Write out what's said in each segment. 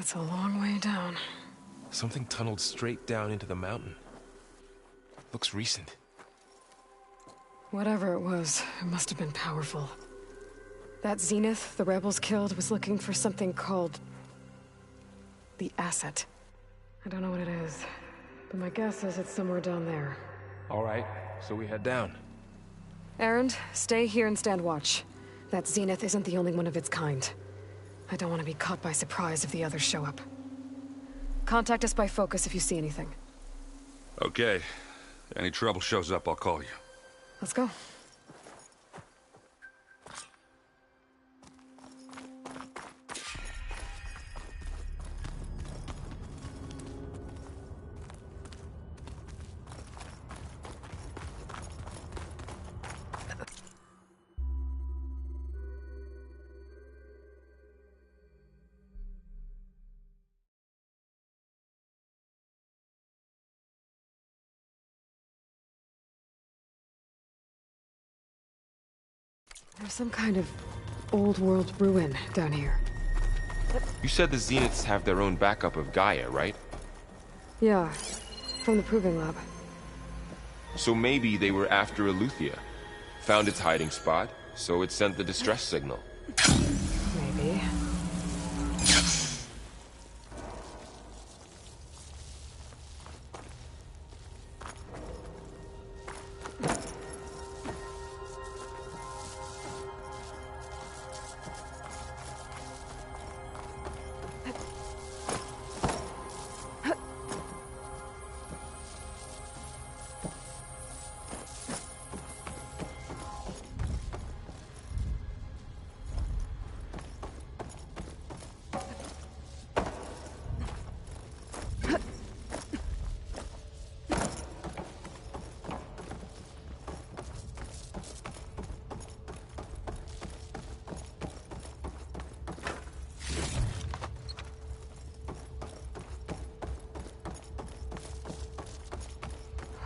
That's a long way down. Something tunneled straight down into the mountain. Looks recent. Whatever it was, it must have been powerful. That Zenith the rebels killed was looking for something called... the Asset. I don't know what it is, but my guess is it's somewhere down there. Alright, so we head down. Erend, stay here and stand watch. That Zenith isn't the only one of its kind. I don't want to be caught by surprise if the others show up. Contact us by focus if you see anything. Okay. Any trouble shows up, I'll call you. Let's go. There's some kind of old world ruin down here. You said the Zeniths have their own backup of Gaia, right? Yeah, from the Proving Lab. So maybe they were after Eleuthia. Found its hiding spot, so it sent the distress signal. Maybe.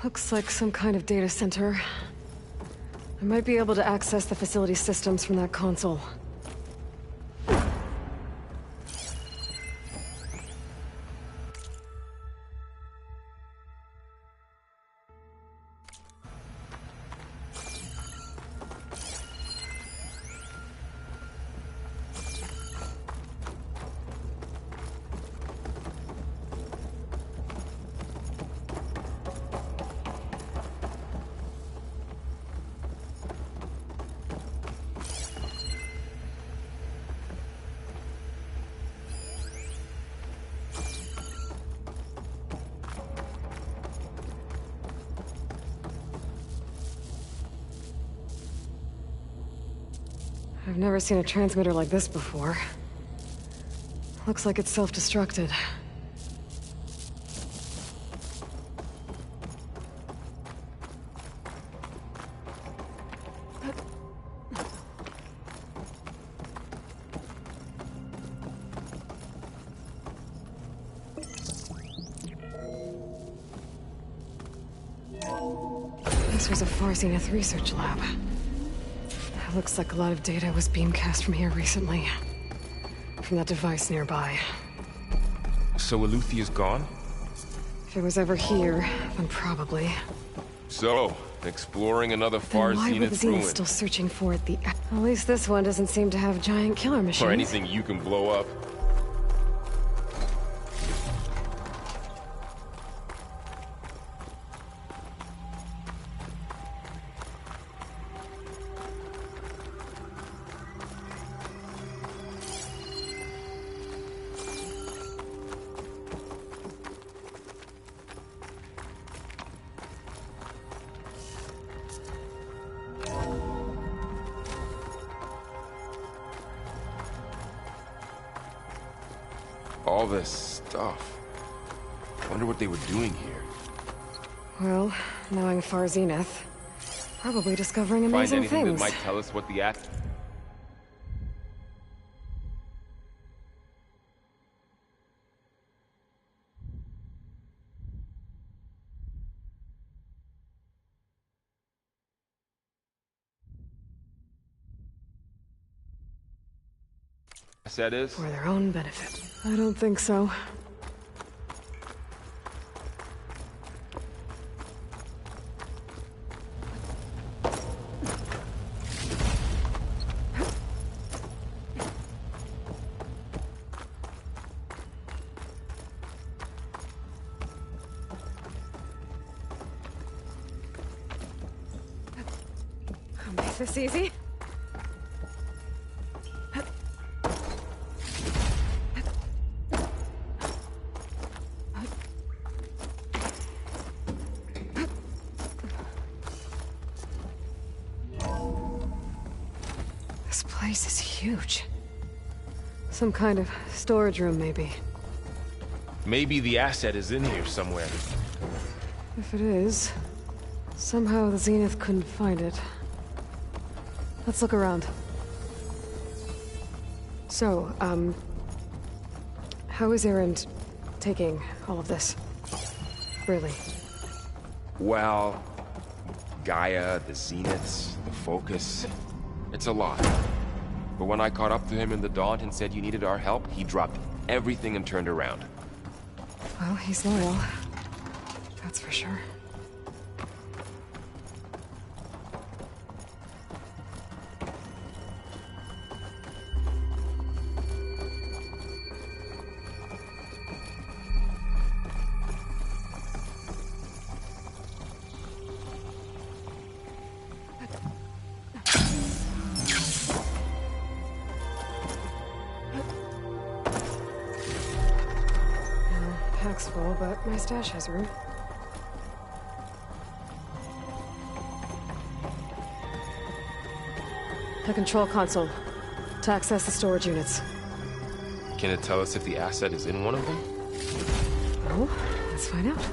Looks like some kind of data center. I might be able to access the facility systems from that console. I've never seen a transmitter like this before. Looks like it's self-destructed. This was a Far Zenith research lab. Looks like a lot of data was beamcast from here recently. From that device nearby. So Eleuthia's gone? If it was ever here, then probably. So, exploring another Far Then why were the Zenith Zeniths ruin. still searching for it? At least this one doesn't seem to have giant killer machines. Or anything you can blow up. All this stuff. I wonder what they were doing here. Well, knowing Far Zenith, probably discovering Find amazing anything things. that might tell us what the Asset is? For their own benefit. I don't think so. I'll make this easy. This place is huge. Some kind of storage room, maybe. Maybe the asset is in here somewhere. If it is, somehow the Zenith couldn't find it. Let's look around. So, how is Erend taking all of this? Really? Well, Gaia, the Zeniths, the Focus. It's a lot. But when I caught up to him in the Daunt and said you needed our help, he dropped everything and turned around. Well, he's loyal. That's for sure. Pack's full, but my stash has room. The control console. To access the storage units. Can it tell us if the asset is in one of them? Oh, let's find out.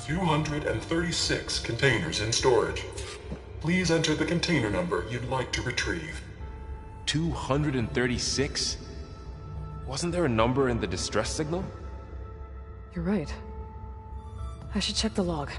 $236 containers in storage. Please enter the container number you'd like to retrieve. 236? Wasn't there a number in the distress signal? You're right. I should check the log.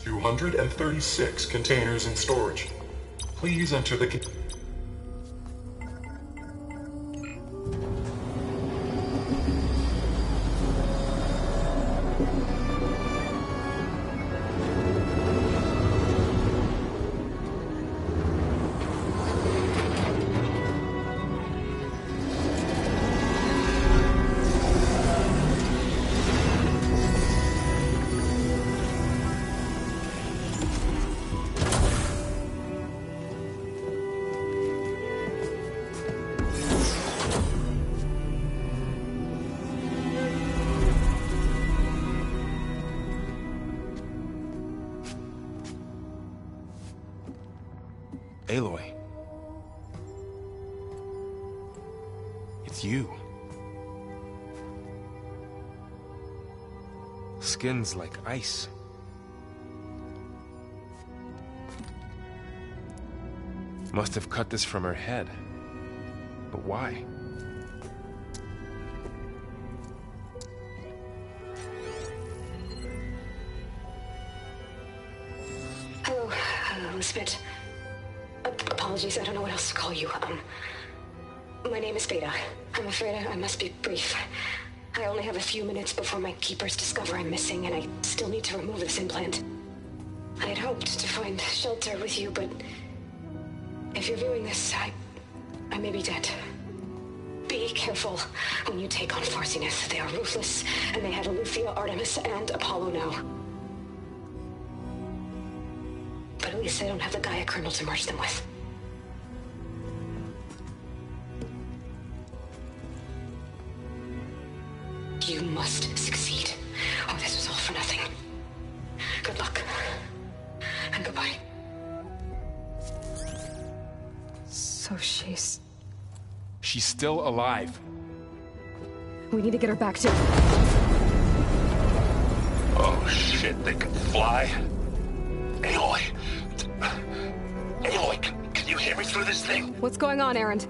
$236 containers in storage. Please enter the Aloy. It's you. Skin's like ice. Must have cut this from her head. But why? Alan Smith. Apologies, I don't know what else to call you. My name is Beta. I'm afraid I must be brief. I only have a few minutes before my keepers discover I'm missing, and I still need to remove this implant. I had hoped to find shelter with you, but if you're viewing this, I may be dead. Be careful when you take on Far Zenith. They are ruthless, and they have Aletheia, Artemis, and Apollo now. But at least they don't have the Gaia kernel to merge them with. You must succeed, or this was all for nothing. Good luck, and goodbye. So she's still alive. We need to get her back to... Oh shit, they can fly? Aloy! Aloy, can you hear me through this thing? What's going on, Erend?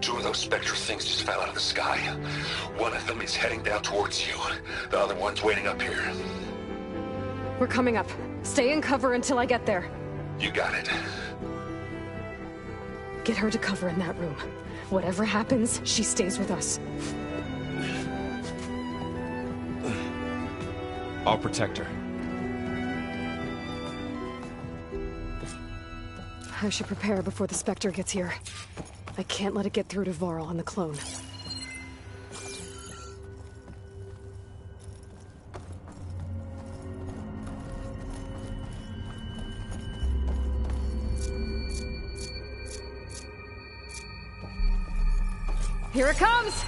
2 of those Spectre things just fell out of the sky. One of them is heading down towards you. The other one's waiting up here. We're coming up. Stay in cover until I get there. You got it. Get her to cover in that room. Whatever happens, she stays with us. I'll protect her. I should prepare before the Spectre gets here. I can't let it get through to Varl and the clone. Here it comes!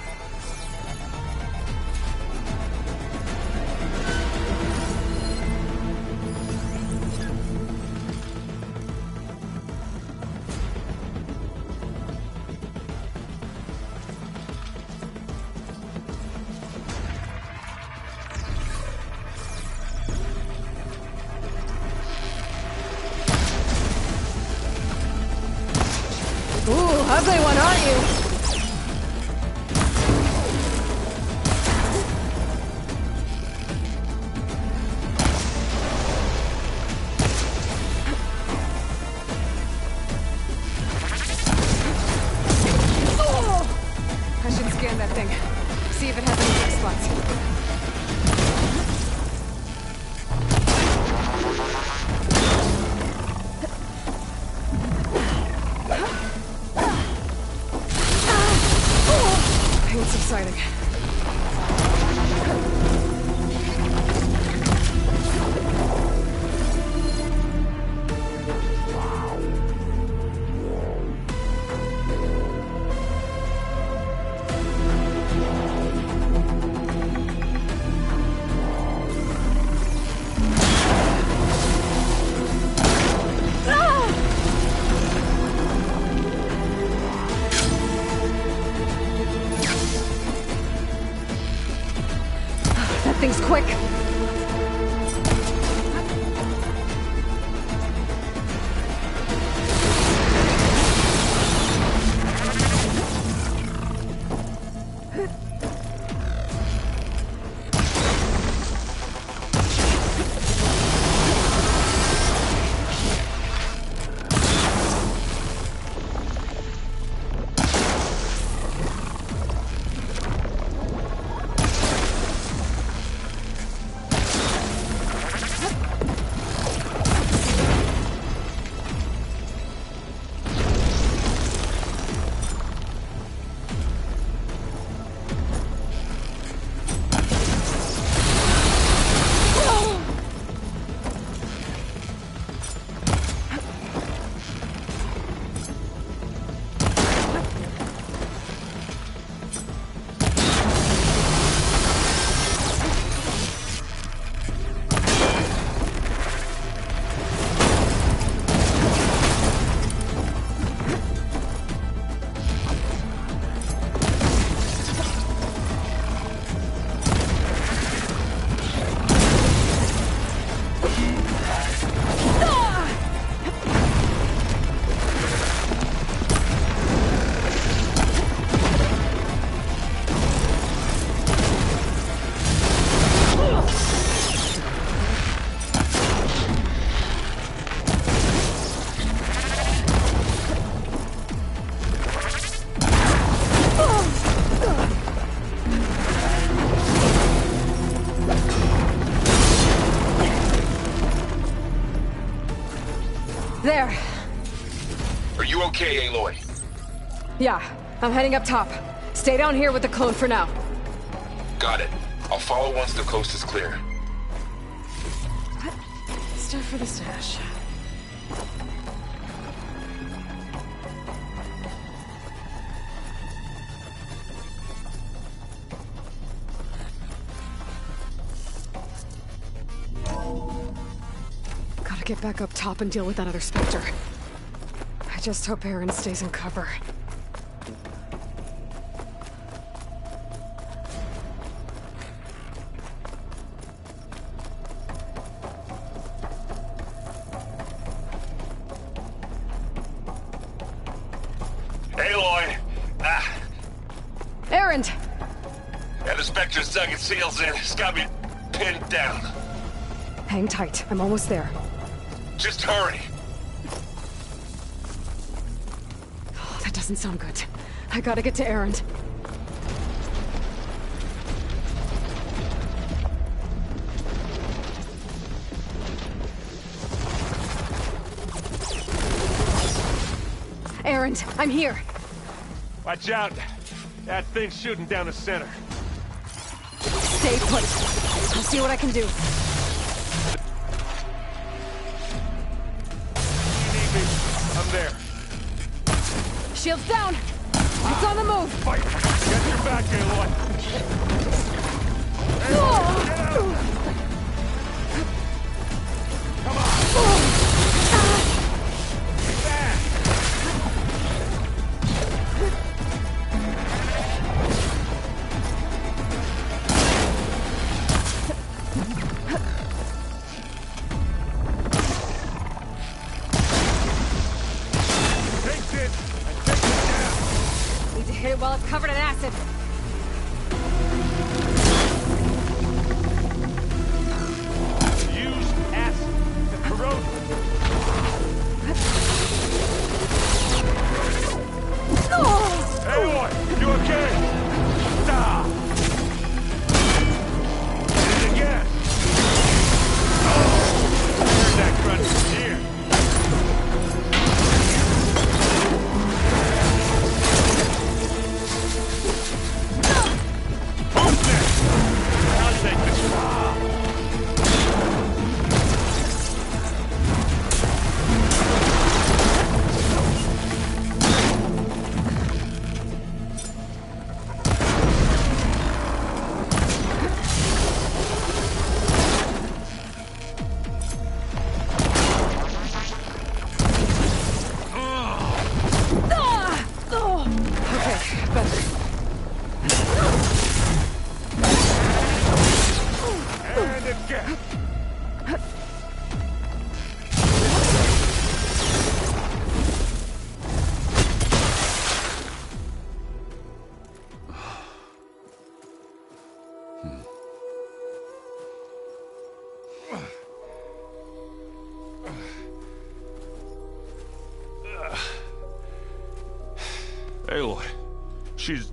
Ooh, ugly one, aren't you? Things quick. There. Are you okay, Aloy? Yeah, I'm heading up top. Stay down here with the clone for now. Got it. I'll follow once the coast is clear. Stuff for the stash. Gotta get back up top and deal with that other Spectre. I just hope Aaron stays in cover. Aloy! Aaron! Yeah, the Spectre's dug its heels in. It's got me pinned down. Hang tight, I'm almost there. Just hurry. Oh, that doesn't sound good. I gotta get to Aaron. Aaron, I'm here. Watch out. That thing's shooting down the center. Stay put. I'll see what I can do. You need me? I'm there. Shields down! It's on the move! Fight! Get your back, Aloy! Come on! Hit it while it's covered in acid. Use acid to corrode. Aloy, you okay? Stop. Hit it again. Heard that crunch from here. Aloy, she's...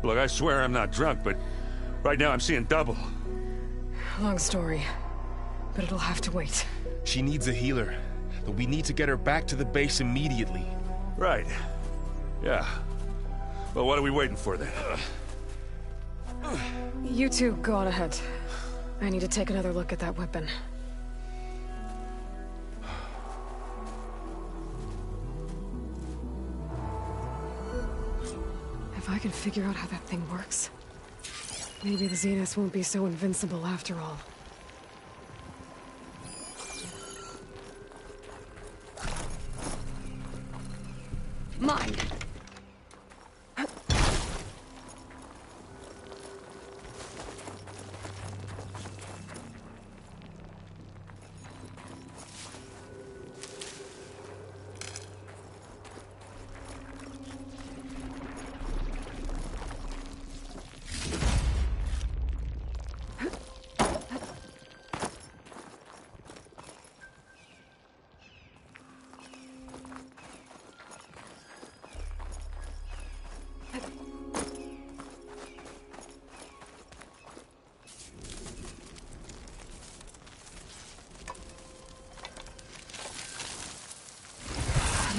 Look, I swear I'm not drunk, but right now I'm seeing double. Long story, but it'll have to wait. She needs a healer, but we need to get her back to the base immediately. Right. Yeah. Well, what are we waiting for then? You two go on ahead. I need to take another look at that weapon. If I can figure out how that thing works, maybe the Zenith won't be so invincible after all. Mine!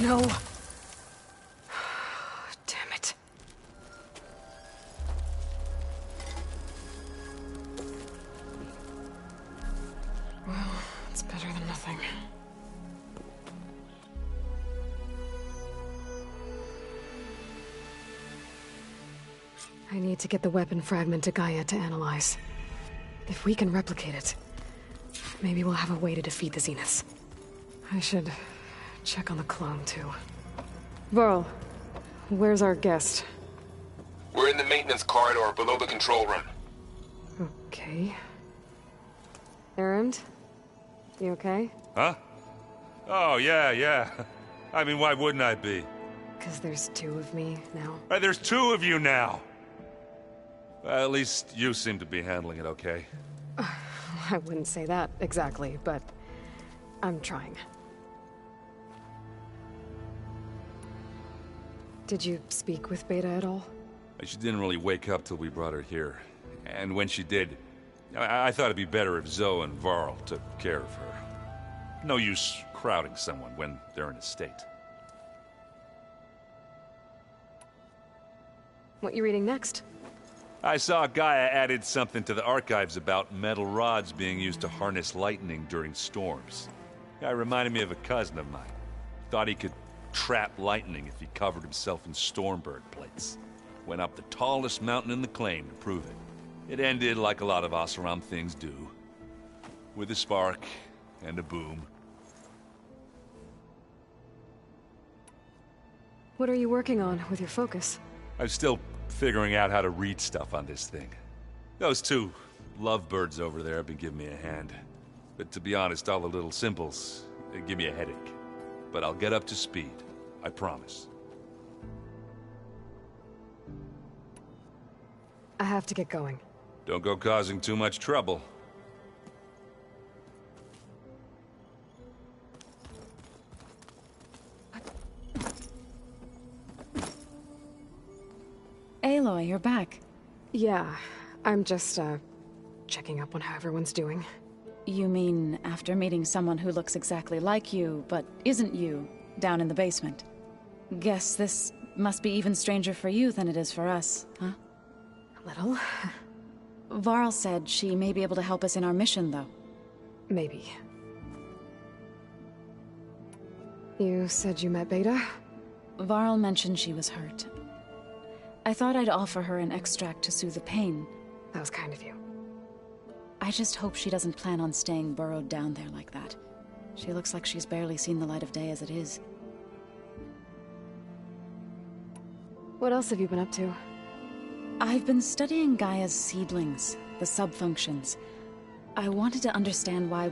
no. Damn it. Well, it's better than nothing. I need to get the weapon fragment to Gaia to analyze. If we can replicate it, maybe we'll have a way to defeat the Zeniths. I should check on the clone, too. Varl, where's our guest? We're in the maintenance corridor below the control room. Okay. Erend? You okay? Huh? Oh, yeah. I mean, why wouldn't I be? 'Cause there's two of me now. There's two of you now! Well, at least you seem to be handling it okay. I wouldn't say that exactly, but I'm trying. Did you speak with Beta at all? She didn't really wake up till we brought her here. And when she did, I thought it'd be better if Zoe and Varl took care of her. No use crowding someone when they're in a state. What you reading next? I saw Gaia added something to the archives about metal rods being used to harness lightning during storms. Guy reminded me of a cousin of mine. Thought he could trap lightning if he covered himself in Stormbird plates. Went up the tallest mountain in the claim to prove it. It ended like a lot of Oseram things do. With a spark and a boom. What are you working on with your focus? I'm still figuring out how to read stuff on this thing. Those two lovebirds over there have been giving me a hand. But to be honest, all the little symbols, they give me a headache. But I'll get up to speed. I promise. I have to get going. Don't go causing too much trouble. Aloy, you're back. Yeah, I'm just, checking up on how everyone's doing. You mean after meeting someone who looks exactly like you, but isn't you, down in the basement? Guess this must be even stranger for you than it is for us, huh? A little. Varl said she may be able to help us in our mission, though. Maybe. You said you met Beta? Varl mentioned she was hurt. I thought I'd offer her an extract to soothe the pain. That was kind of you. I just hope she doesn't plan on staying burrowed down there like that. She looks like she's barely seen the light of day as it is. What else have you been up to? I've been studying Gaia's seedlings, the subfunctions. I wanted to understand why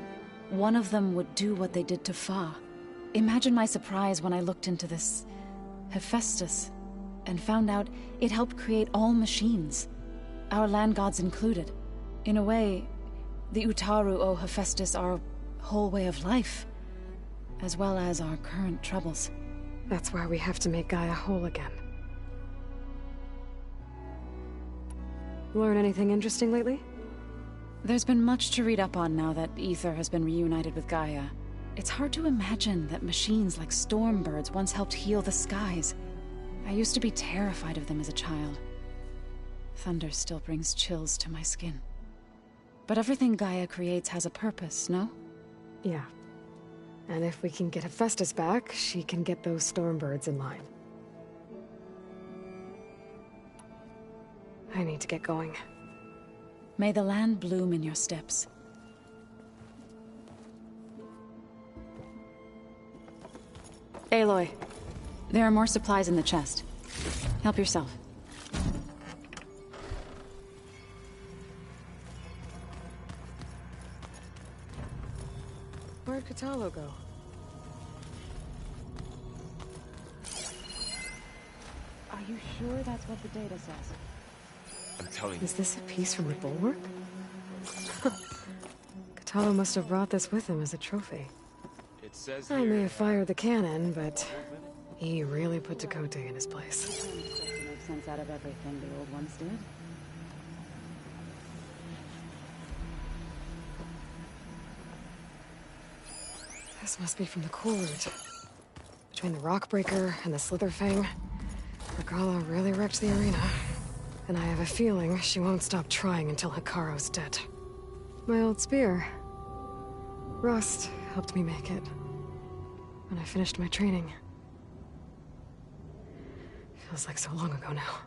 one of them would do what they did to Fa. Imagine my surprise when I looked into this Hephaestus and found out it helped create all machines, our land gods included. In a way, the Utaru owe Hephaestus our whole way of life, as well as our current troubles. That's why we have to make Gaia whole again. Learn anything interesting lately? There's been much to read up on now that Aether has been reunited with Gaia. It's hard to imagine that machines like Stormbirds once helped heal the skies. I used to be terrified of them as a child. Thunder still brings chills to my skin. But everything Gaia creates has a purpose, no? Yeah. And if we can get Hephaestus back, she can get those Stormbirds in line. I need to get going. May the land bloom in your steps. Aloy. There are more supplies in the chest. Help yourself. Where'd Kotallo go? Are you sure that's what the data says? I'm telling you. Is this a piece from the bulwark? Kotallo must have brought this with him as a trophy. It says I may here. have fired the cannon, but he really put Dakota in his place. To make sense out of everything the old ones did. This must be from the cord. Which Between the Rockbreaker and the Slitherfang, Regala really wrecked the arena. And I have a feeling she won't stop trying until Hikaru's dead. My old spear. Rust helped me make it. When I finished my training. Feels like so long ago now.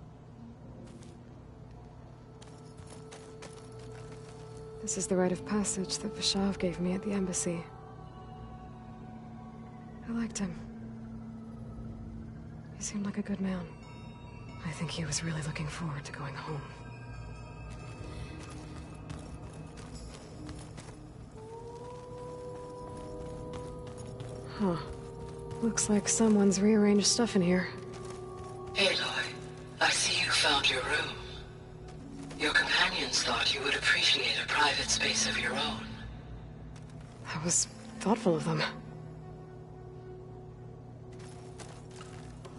This is the rite of passage that Vashav gave me at the embassy. I liked him. He seemed like a good man. I think he was really looking forward to going home. Huh. Looks like someone's rearranged stuff in here. Aloy, I see you found your room. Your companions thought you would appreciate a private space of your own. That was thoughtful of them.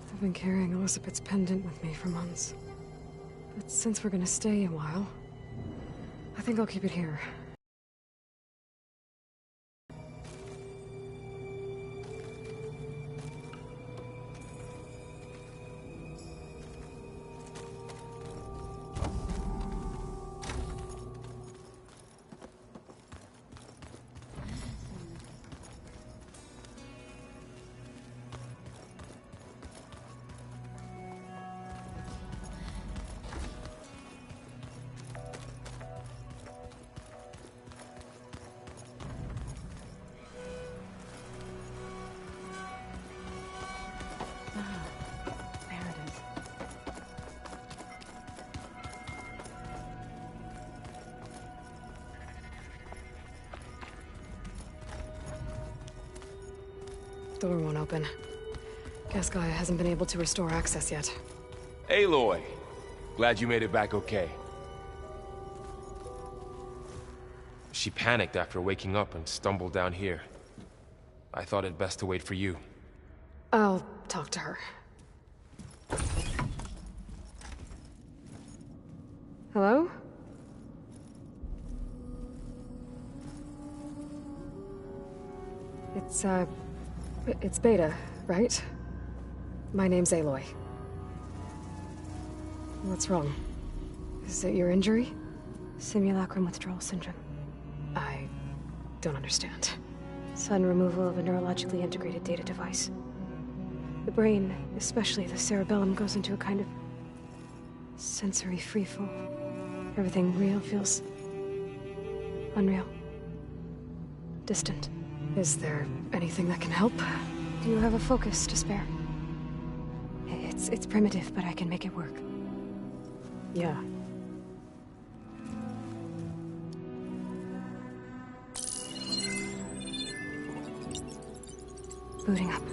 I've been carrying Elizabeth's pendant with me for months. But since we're gonna stay a while, I think I'll keep it here. Door won't open. Guess Gaia hasn't been able to restore access yet. Aloy! Glad you made it back okay. She panicked after waking up and stumbled down here. I thought it best to wait for you. I'll talk to her. Hello? It's Beta, right? My name's Aloy. What's wrong? Is it your injury? Simulacrum withdrawal syndrome. I don't understand. Sudden removal of a neurologically integrated data device. The brain, especially the cerebellum, goes into a kind of sensory freefall. Everything real feels unreal. Distant. Is there anything that can help? Do you have a focus to spare? It's primitive, but I can make it work. Yeah. Booting up.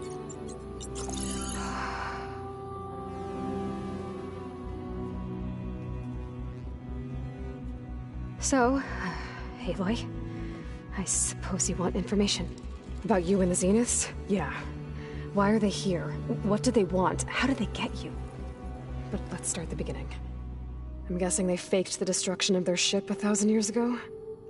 So, Aloy, I suppose you want information. About you and the Zeniths? Yeah. Why are they here? What do they want? How did they get you? But let's start the beginning. I'm guessing they faked the destruction of their ship 1,000 years ago?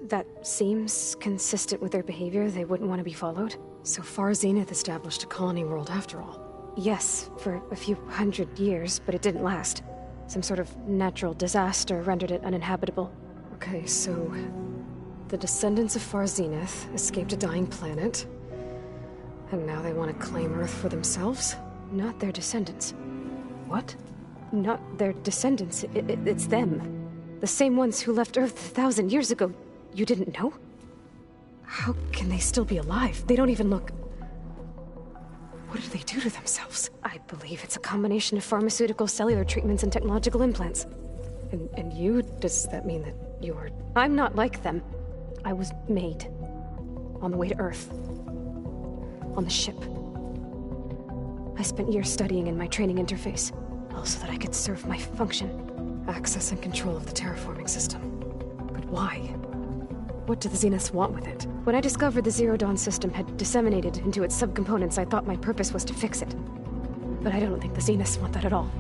That seems consistent with their behavior. They wouldn't want to be followed. So Far Zenith established a colony world after all. Yes, for a few hundred years, but it didn't last. Some sort of natural disaster rendered it uninhabitable. Okay, so the descendants of Far Zenith escaped a dying planet, and now they want to claim Earth for themselves? Not their descendants. What? Not their descendants. It's them. The same ones who left Earth 1,000 years ago. You didn't know? How can they still be alive? They don't even look... What did they do to themselves? I believe it's a combination of pharmaceutical, cellular treatments, and technological implants. And you? Does that mean that you're... I'm not like them. I was made. On the way to Earth. On the ship. I spent years studying in my training interface, all so that I could serve my function. Access and control of the terraforming system. But why? What do the Zeniths want with it? When I discovered the Zero Dawn system had disseminated into its subcomponents, I thought my purpose was to fix it. But I don't think the Zeniths want that at all.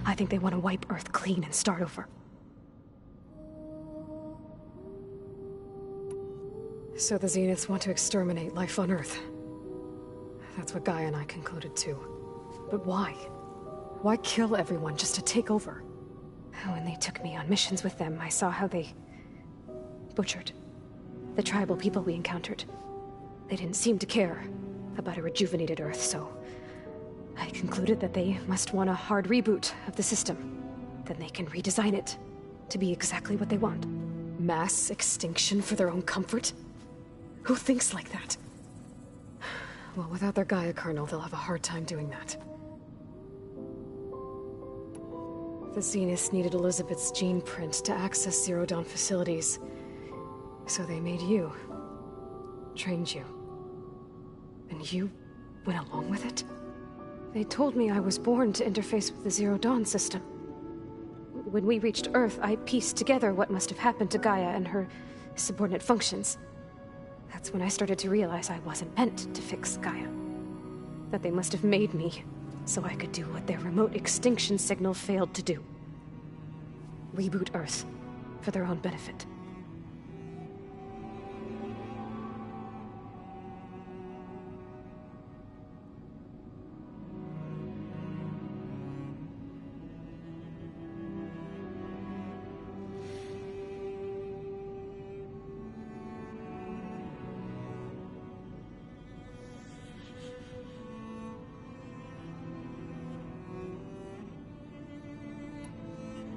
I think they want to wipe Earth clean and start over. So the Zeniths want to exterminate life on Earth. That's what Gaia and I concluded too. But why? Why kill everyone just to take over? When they took me on missions with them, I saw how they butchered the tribal people we encountered. They didn't seem to care about a rejuvenated Earth, so I concluded that they must want a hard reboot of the system. Then they can redesign it to be exactly what they want. Mass extinction for their own comfort? Who thinks like that? Well, without their Gaia kernel, they'll have a hard time doing that. The Zeniths needed Elizabeth's gene print to access Zero Dawn facilities. So they made you. Trained you. And you went along with it? They told me I was born to interface with the Zero Dawn system. When we reached Earth, I pieced together what must have happened to Gaia and her subordinate functions. That's when I started to realize I wasn't meant to fix Gaia. That they must have made me so I could do what their remote extinction signal failed to do. Reboot Earth for their own benefit.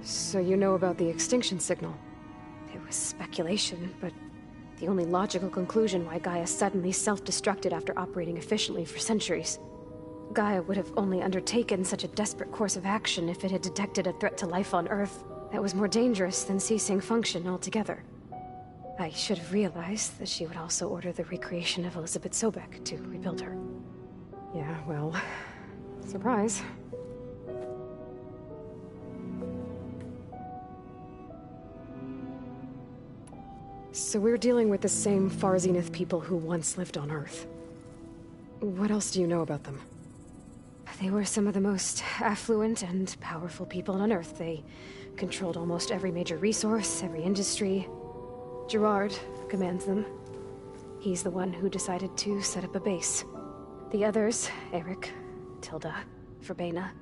So you know about the extinction signal? It was speculation, but the only logical conclusion why Gaia suddenly self-destructed after operating efficiently for centuries. Gaia would have only undertaken such a desperate course of action if it had detected a threat to life on Earth that was more dangerous than ceasing function altogether. I should have realized that she would also order the recreation of Elizabeth Sobek to rebuild her. Yeah, well, surprise. So we're dealing with the same Far Zenith people who once lived on Earth. What else do you know about them? They were some of the most affluent and powerful people on Earth. They controlled almost every major resource, every industry. Gerard commands them. He's the one who decided to set up a base. The others, Eric, Tilda, Verbena,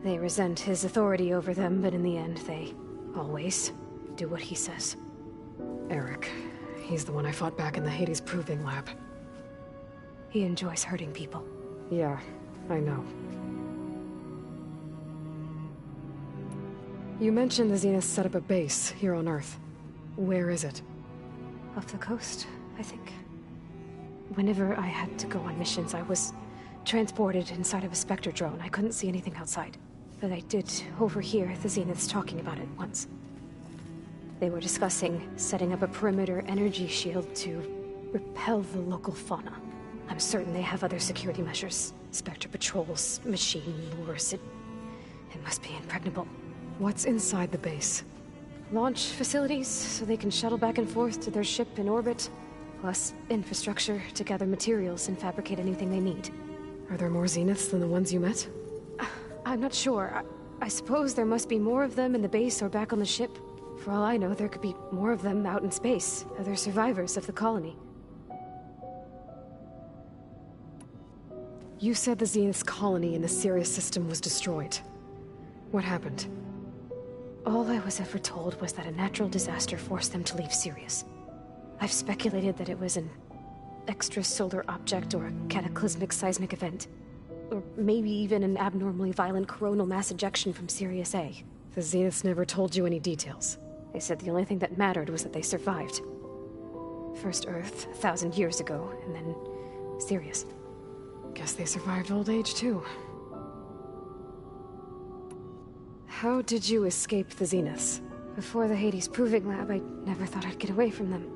they resent his authority over them, but in the end, they always do what he says. Eric. He's the one I fought back in the Hades Proving Lab. He enjoys hurting people. Yeah, I know. You mentioned the Zeniths set up a base here on Earth. Where is it? Off the coast, I think. Whenever I had to go on missions, I was transported inside of a Spectre drone. I couldn't see anything outside. But I did overhear the Zeniths talking about it once. They were discussing setting up a perimeter energy shield to repel the local fauna. I'm certain they have other security measures. Spectre patrols, machine lures. It must be impregnable. What's inside the base? Launch facilities, so they can shuttle back and forth to their ship in orbit. Plus infrastructure to gather materials and fabricate anything they need. Are there more Zeniths than the ones you met? I'm not sure. I suppose there must be more of them in the base or back on the ship. For all I know, there could be more of them out in space, other survivors of the colony. You said the Zenith's colony in the Sirius system was destroyed. What happened? All I was ever told was that a natural disaster forced them to leave Sirius. I've speculated that it was an extrasolar object or a cataclysmic seismic event. Or maybe even an abnormally violent coronal mass ejection from Sirius A. The Zeniths never told you any details. They said the only thing that mattered was that they survived. First Earth, 1,000 years ago, and then Sirius. Guess they survived old age, too. How did you escape the Zeniths? Before the Hades Proving Lab, I never thought I'd get away from them.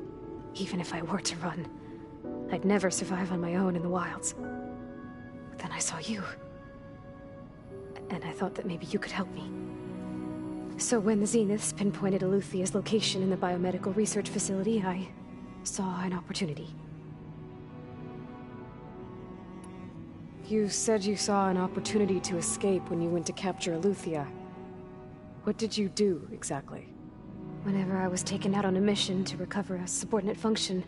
Even if I were to run. I'd never survive on my own in the wilds. But then I saw you. And I thought that maybe you could help me. So when the Zeniths pinpointed Eluthia's location in the biomedical research facility, I saw an opportunity. You said you saw an opportunity to escape when you went to capture Eluthia. What did you do, exactly? Whenever I was taken out on a mission to recover a subordinate function,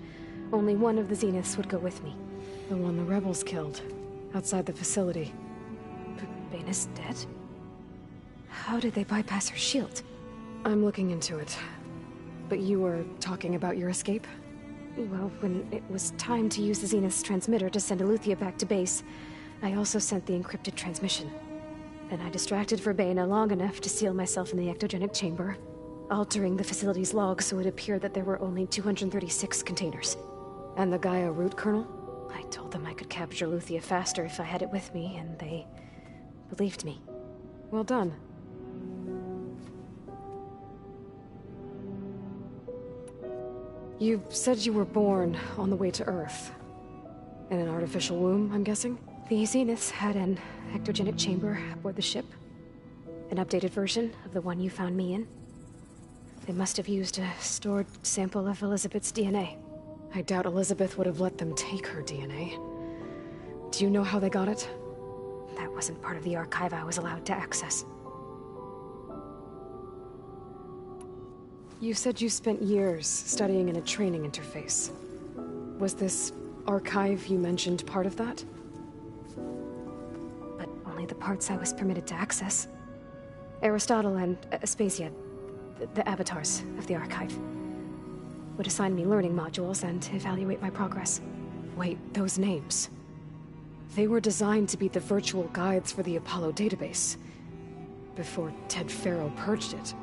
only one of the Zeniths would go with me. The one the rebels killed, outside the facility. Bane is dead? How did they bypass her shield? I'm looking into it. But you were talking about your escape? Well, when it was time to use the Zenith's transmitter to send Eleuthia back to base, I also sent the encrypted transmission. Then I distracted Verbena long enough to seal myself in the ectogenic chamber, altering the facility's log so it appeared that there were only 236 containers. And the Gaia root kernel? I told them I could capture Eleuthia faster if I had it with me, and they believed me. Well done. You said you were born on the way to Earth. In an artificial womb, I'm guessing? The Zeniths had an ectogenic chamber aboard the ship. An updated version of the one you found me in. They must have used a stored sample of Elizabeth's DNA. I doubt Elizabeth would have let them take her DNA. Do you know how they got it? That wasn't part of the archive I was allowed to access. You said you spent years studying in a training interface. Was this archive you mentioned part of that? But only the parts I was permitted to access. Aristotle and Aspasia, the avatars of the archive, would assign me learning modules and evaluate my progress. Wait, those names. They were designed to be the virtual guides for the Apollo database. Before Ted Faro purged it.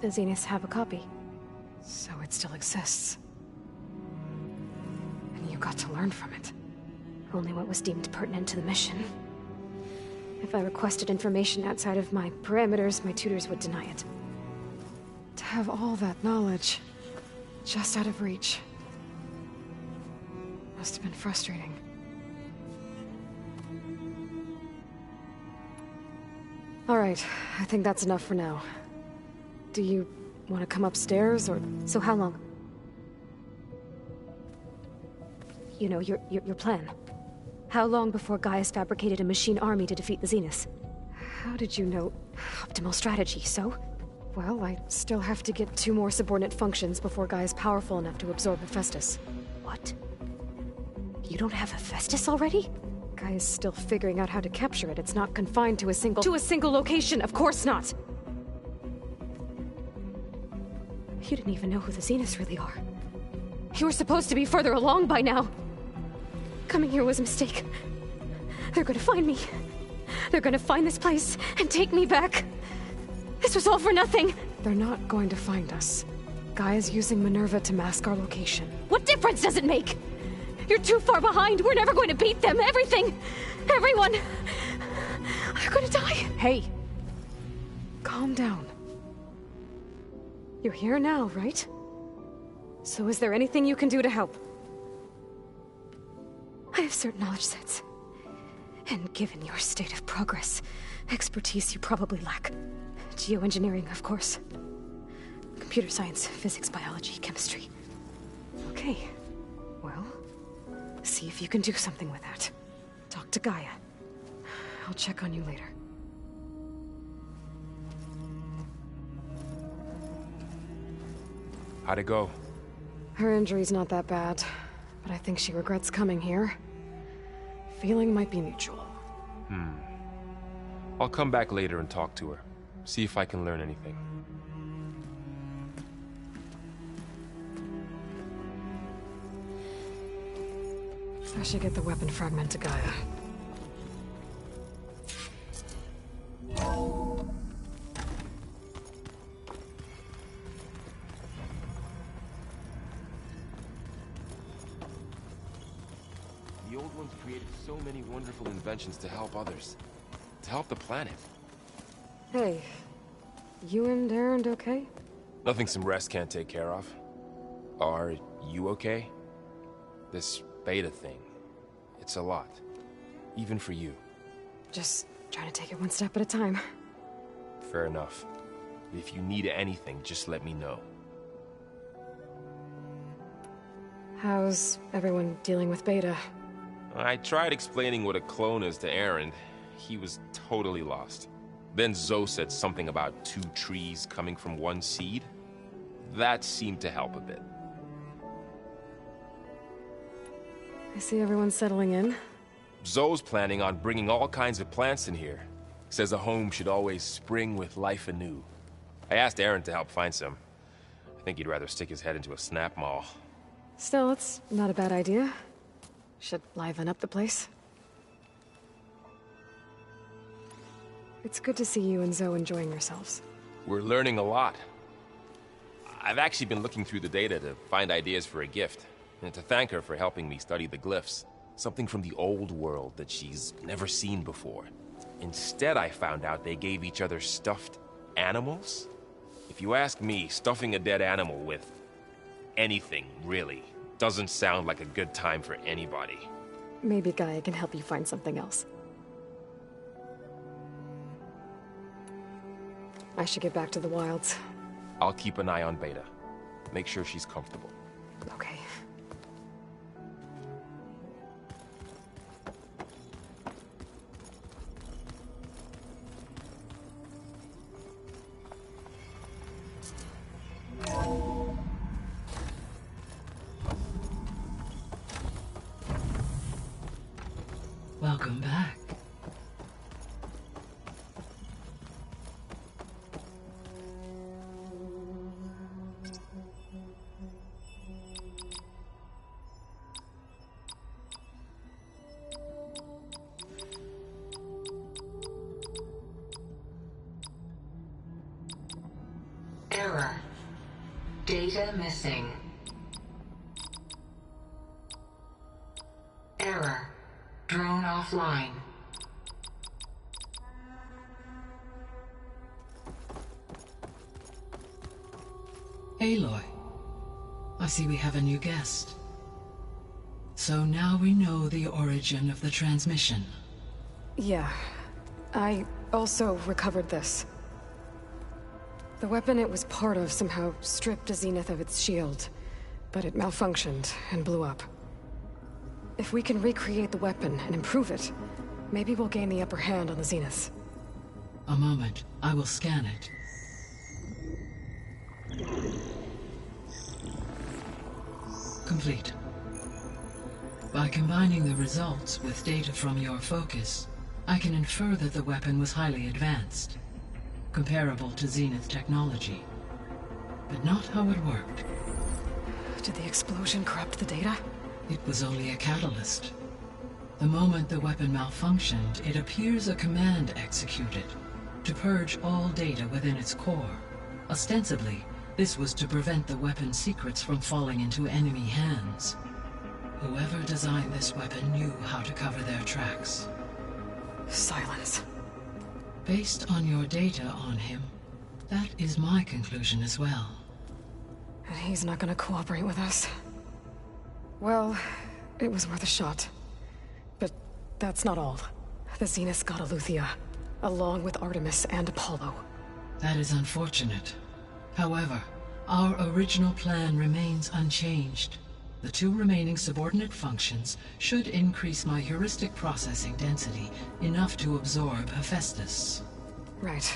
The Zeniths have a copy. So it still exists. And you got to learn from it. Only what was deemed pertinent to the mission. If I requested information outside of my parameters, my tutors would deny it. To have all that knowledge, just out of reach. Must have been frustrating. All right, I think that's enough for now. Do you want to come upstairs, or...? So how long? You know, your plan. How long before Gaius fabricated a machine army to defeat the Zeniths? How did you know? Optimal strategy, so? Well, I still have to get 2 more subordinate functions before Gaia's powerful enough to absorb Hephaestus. What? You don't have Hephaestus already? Gaia's still figuring out how to capture it. It's not confined to a single... To a single location, of course not! You didn't even know who the Zeniths really are. You were supposed to be further along by now! Coming here was a mistake. They're gonna find me. They're gonna find this place and take me back. This was all for nothing! They're not going to find us. Gaia's using Minerva to mask our location. What difference does it make? You're too far behind. We're never going to beat them. Everything, everyone, they're gonna die. Hey, calm down. You're here now, right? So is there anything you can do to help? I have certain knowledge sets. And given your state of progress, expertise you probably lack. Geoengineering, of course. Computer science, physics, biology, chemistry. Okay. Well, see if you can do something with that. Talk to Gaia. I'll check on you later. How'd it go? Her injury's not that bad, but I think she regrets coming here. Feeling might be mutual. I'll come back later and talk to her. See if I can learn anything. I should get the weapon fragment to Gaia. The old ones created so many wonderful inventions to help others. To help the planet. Hey, you and Erend okay? Nothing some rest can't take care of. Are you okay? This beta thing, it's a lot. Even for you. Just trying to take it one step at a time. Fair enough. If you need anything, just let me know. How's everyone dealing with Beta? I tried explaining what a clone is to Erend. He was totally lost. Then Zoe said something about 2 trees coming from 1 seed. That seemed to help a bit. I see everyone's settling in. Zoe's planning on bringing all kinds of plants in here. Says a home should always spring with life anew. I asked Aaron to help find some. I think he'd rather stick his head into a snap mall. Still, it's not a bad idea. Should liven up the place. It's good to see you and Zoe enjoying yourselves. We're learning a lot. I've actually been looking through the data to find ideas for a gift, and to thank her for helping me study the glyphs. Something from the old world that she's never seen before. Instead, I found out they gave each other stuffed animals. If you ask me, stuffing a dead animal with anything, really, doesn't sound like a good time for anybody. Maybe Gaia can help you find something else. I should get back to the wilds. I'll keep an eye on Beta. Make sure she's comfortable. Okay. Welcome back. Error. Data missing. Error. Drone offline. Aloy, I see we have a new guest. So now we know the origin of the transmission. Yeah. I also recovered this. The weapon it was part of somehow stripped a Zenith of its shield, but it malfunctioned and blew up. If we can recreate the weapon and improve it, maybe we'll gain the upper hand on the Zeniths. A moment. I will scan it. Complete. By combining the results with data from your focus, I can infer that the weapon was highly advanced, comparable to Zenith technology, but not how it worked. Did the explosion corrupt the data? It was only a catalyst. The moment the weapon malfunctioned, it appears a command executed to purge all data within its core. Ostensibly, this was to prevent the weapon's secrets from falling into enemy hands. Whoever designed this weapon knew how to cover their tracks. Silence. Based on your data on him, that is my conclusion as well. And he's not gonna cooperate with us. Well, it was worth a shot. But that's not all. The Zeniths got Eleuthia, along with Artemis and Apollo. That is unfortunate. However, our original plan remains unchanged. The two remaining subordinate functions should increase my heuristic processing density enough to absorb Hephaestus. Right.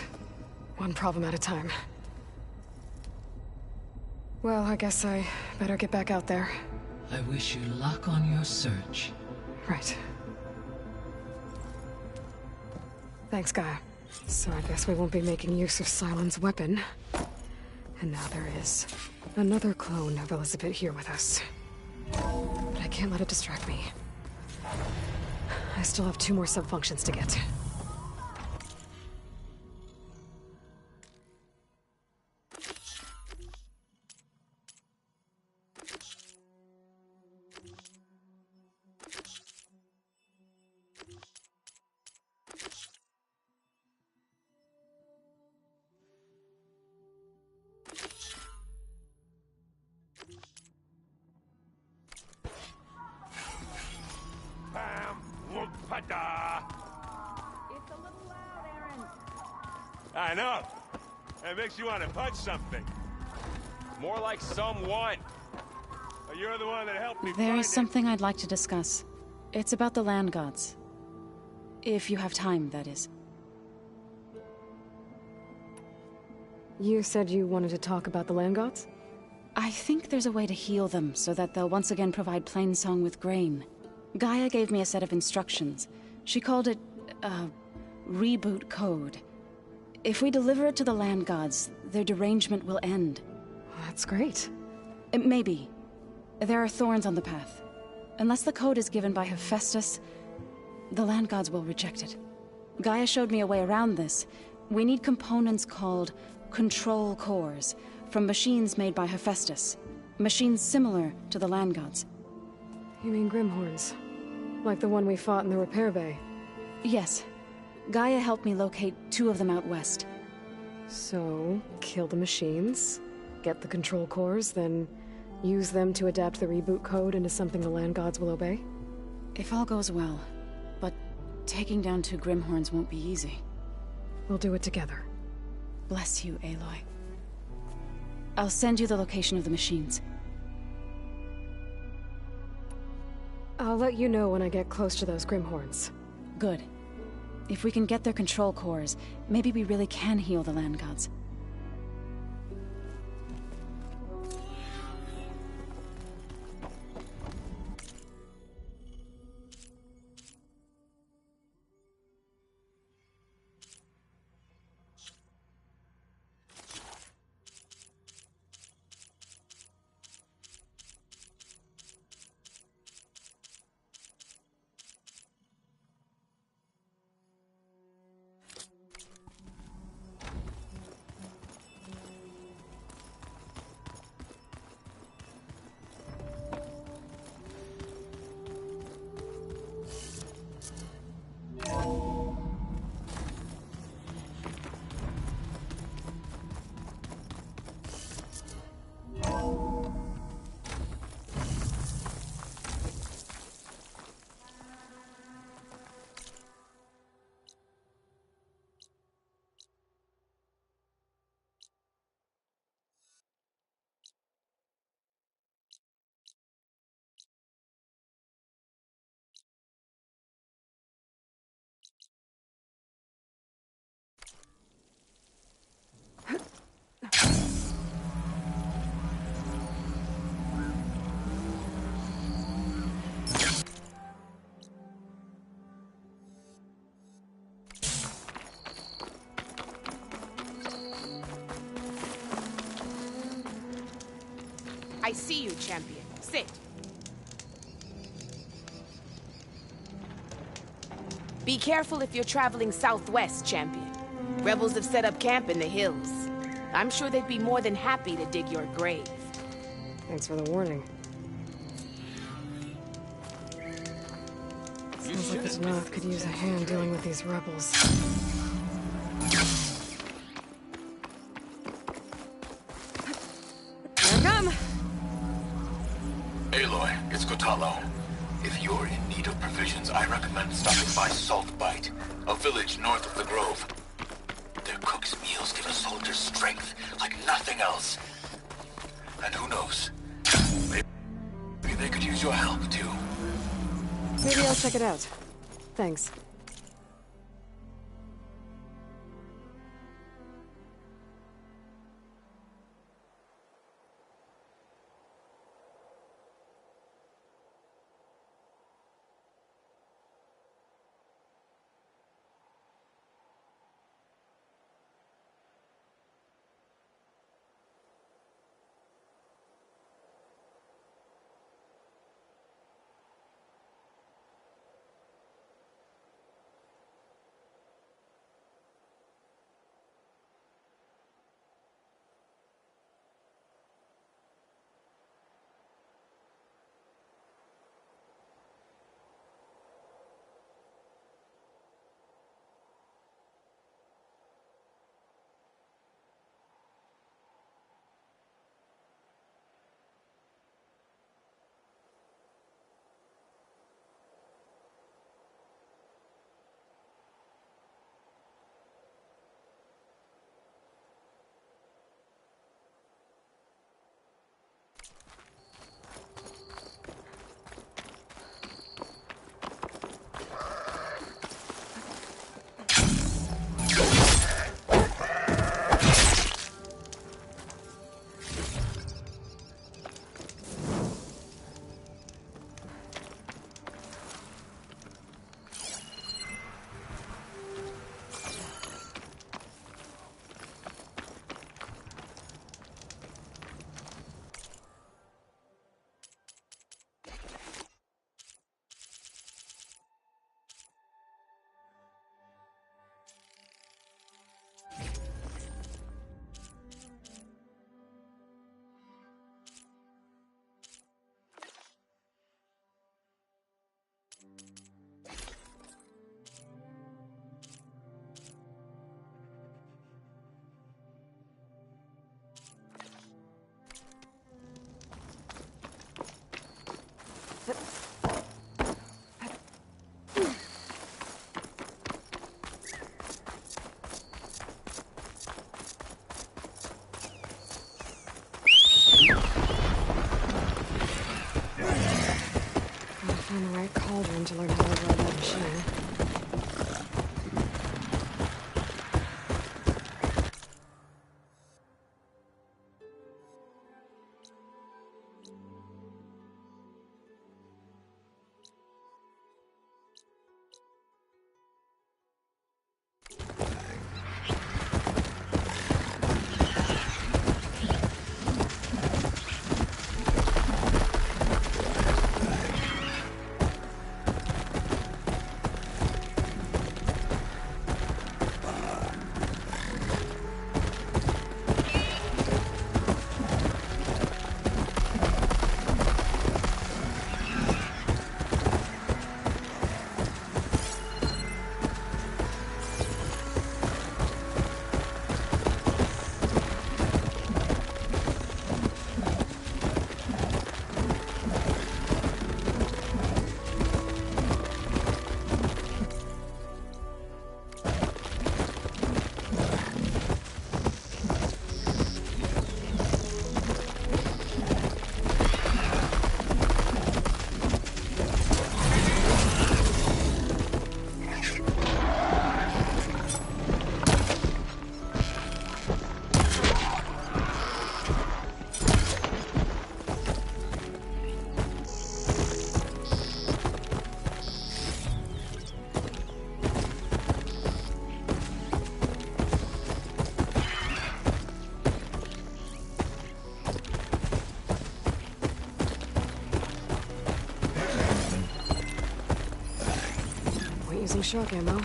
One problem at a time. Well, I guess I better get back out there. I wish you luck on your search. Right. Thanks, Gaia. So I guess we won't be making use of Sylens' weapon. And now there is another clone of Elizabeth here with us. But I can't let it distract me. I still have 2 more sub-functions to get. It's a little loud, Aaron. I know. It makes you want to punch something. More like someone. You're the one that helped me There find is something I'd like to discuss. It's about the land gods. If you have time, that is. You said you wanted to talk about the land gods? I think there's a way to heal them so that they'll once again provide Plainsong with grain. Gaia gave me a set of instructions. She called it, reboot code. If we deliver it to the land gods, their derangement will end. That's great. Maybe. There are thorns on the path. Unless the code is given by Hephaestus, the land gods will reject it. Gaia showed me a way around this. We need components called control cores, from machines made by Hephaestus. Machines similar to the land gods. You mean Grimhorns? Like the one we fought in the repair bay? Yes. Gaia helped me locate 2 of them out west. So, kill the machines, get the control cores, then use them to adapt the reboot code into something the land gods will obey? If all goes well. But taking down 2 Grimhorns won't be easy. We'll do it together. Bless you, Aloy. I'll send you the location of the machines. I'll let you know when I get close to those Grimhorns. Good. If we can get their control cores, maybe we really can heal the land gods. I see you, champion. Sit. Be careful if you're traveling southwest, champion. Rebels have set up camp in the hills. I'm sure they'd be more than happy to dig your grave. Thanks for the warning. Sounds like this Noth could use a hand dealing with these rebels. Here I come! Aloy, it's Kotallo. If you're in need of provisions, I recommend stopping by Saltbite, a village north of the Grove. Their cook's meals give a soldier strength like nothing else. And who knows? Maybe they could use your help, too. Maybe I'll check it out. Thanks. Find the right cauldron to learn how to override that machine. Using shock ammo.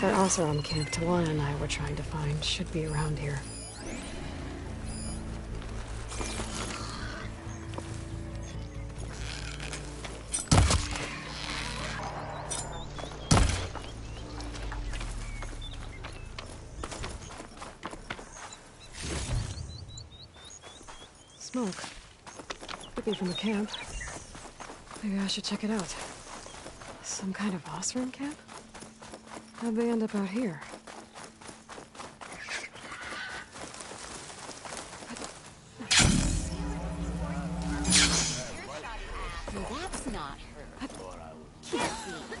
That Oseram camp Tawana and I were trying to find should be around here. Smoke. Could be from the camp. Maybe I should check it out. Some kind of Oseram camp? How'd they end up out here? That's not her.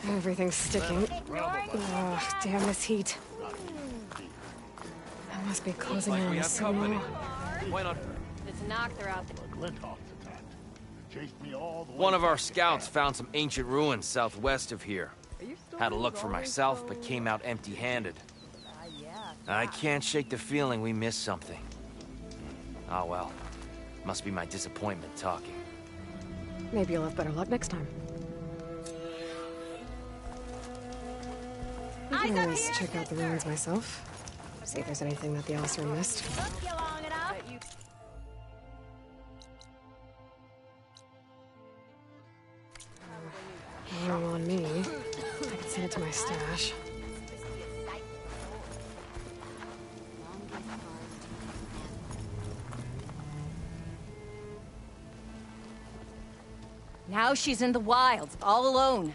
Everything's sticking. Oh, damn this heat. I must be closing in on a signal. Why not? It's knocked her out. One of our scouts found some ancient ruins southwest of here. Had a look for myself, but came out empty-handed. I can't shake the feeling we missed something. Ah, well. Must be my disappointment talking. Maybe you'll have better luck next time. I can always check out the ruins myself. See if there's anything that the Oseram missed. room on me. I can send it to my stash. Now she's in the wilds, all alone.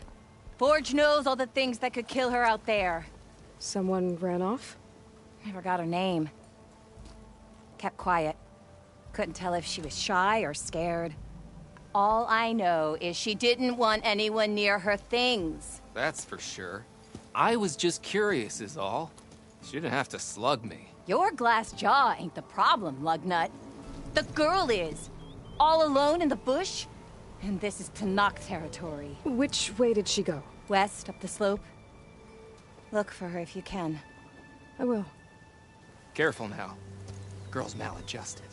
Forge knows all the things that could kill her out there. Someone ran off? Never got her name. Kept quiet. Couldn't tell if she was shy or scared. All I know is she didn't want anyone near her things. That's for sure. I was just curious is all. She didn't have to slug me. Your glass jaw ain't the problem, Lugnut. The girl is. All alone in the bush. And this is Tenakth territory. Which way did she go? West, up the slope. Look for her if you can. I will. Careful now. Girl's maladjusted.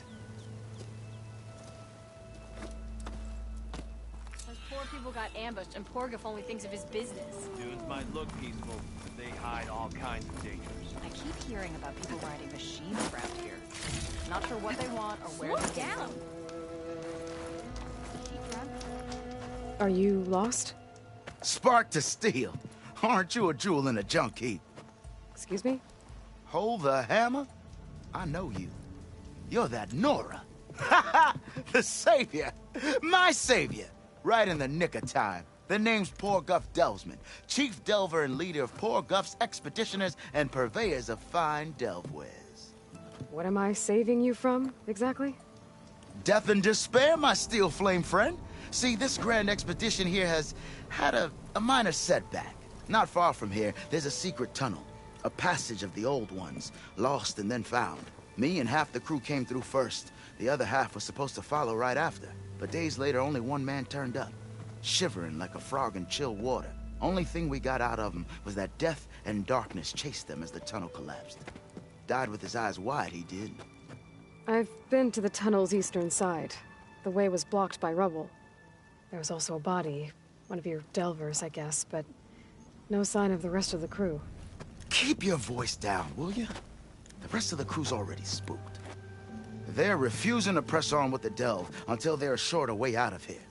Those poor people got ambushed, and Porgif only thinks of his business. Dunes might look peaceful, but they hide all kinds of dangers. I keep hearing about people riding machines around here. Not sure what they want or where they came from. Are you lost? Spark to steel. Aren't you a jewel in a junk heap? Excuse me? Hold the hammer? I know you. You're that Nora. Ha ha! The savior! My savior! Right in the nick of time. The name's Porguff Delvesman, chief delver and leader of Porguff's expeditioners and purveyors of fine delvewares. What am I saving you from, exactly? Death and despair, my steel flame friend. See, this grand expedition here has had a minor setback. Not far from here, there's a secret tunnel. A passage of the old ones, lost and then found. Me and half the crew came through first. The other half was supposed to follow right after. But days later, only one man turned up. Shivering like a frog in chill water. Only thing we got out of him was that death and darkness chased them as the tunnel collapsed. Died with his eyes wide, he did. I've been to the tunnel's eastern side. The way was blocked by rubble. There was also a body. One of your delvers, I guess, but no sign of the rest of the crew. Keep your voice down, will you? The rest of the crew's already spooked. They're refusing to press on with the delve until they're assured a way out of here.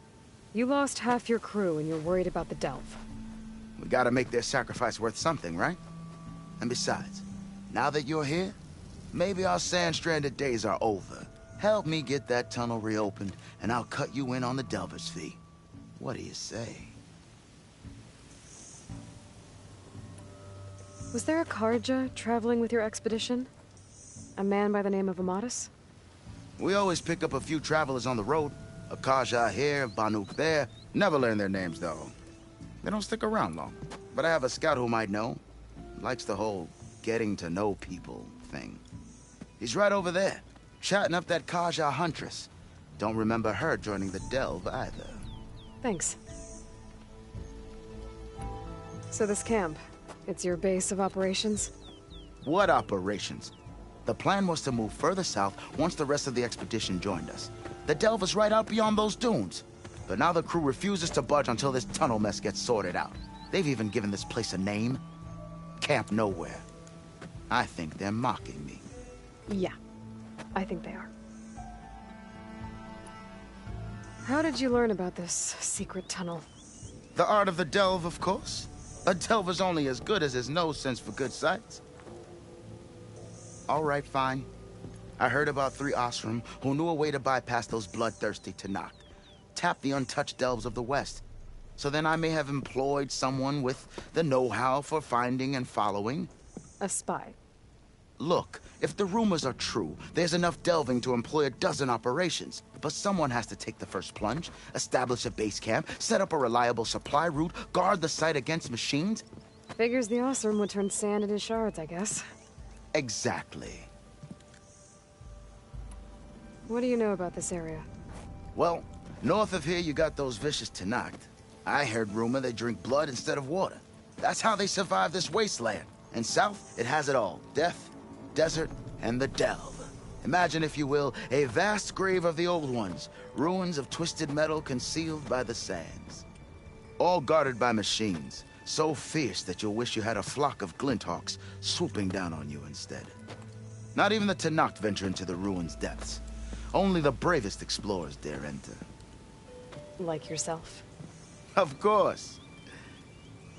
You lost half your crew and you're worried about the delve. We gotta make their sacrifice worth something, right? And besides, now that you're here, maybe our sand-stranded days are over. Help me get that tunnel reopened, and I'll cut you in on the delver's fee. What do you say? Was there a Carja traveling with your expedition? A man by the name of Amatus? We always pick up a few travelers on the road. A Carja here, Banuk there. Never learn their names, though. They don't stick around long. But I have a scout who might know. Likes the whole getting to know people thing. He's right over there, chatting up that Carja huntress. Don't remember her joining the delve either. Thanks. So this camp, it's your base of operations? What operations? The plan was to move further south once the rest of the expedition joined us. The delve is right out beyond those dunes. But now the crew refuses to budge until this tunnel mess gets sorted out. They've even given this place a name. Camp Nowhere. I think they're mocking me. Yeah, I think they are. How did you learn about this secret tunnel? The art of the delve, of course. A delver's only as good as his nose sense for good sights. All right, fine. I heard about 3 Osram who knew a way to bypass those bloodthirsty Tenakth. Tap the untouched delves of the West. So then I may have employed someone with the know-how for finding and following. A spy. Look, if the rumors are true, there's enough delving to employ a dozen operations. But someone has to take the first plunge, establish a base camp, set up a reliable supply route, guard the site against machines. Figures the Osram would turn sand into shards, I guess. Exactly. What do you know about this area? Well, north of here you got those vicious Tenakth. I heard rumor they drink blood instead of water. That's how they survive this wasteland. And south, it has it all. Death, desert, and the delve. Imagine, if you will, a vast grave of the old ones. Ruins of twisted metal concealed by the sands. All guarded by machines. So fierce that you'll wish you had a flock of glinthawks swooping down on you instead. Not even the Tenakth venture into the ruins' depths. Only the bravest explorers dare enter. Like yourself? Of course.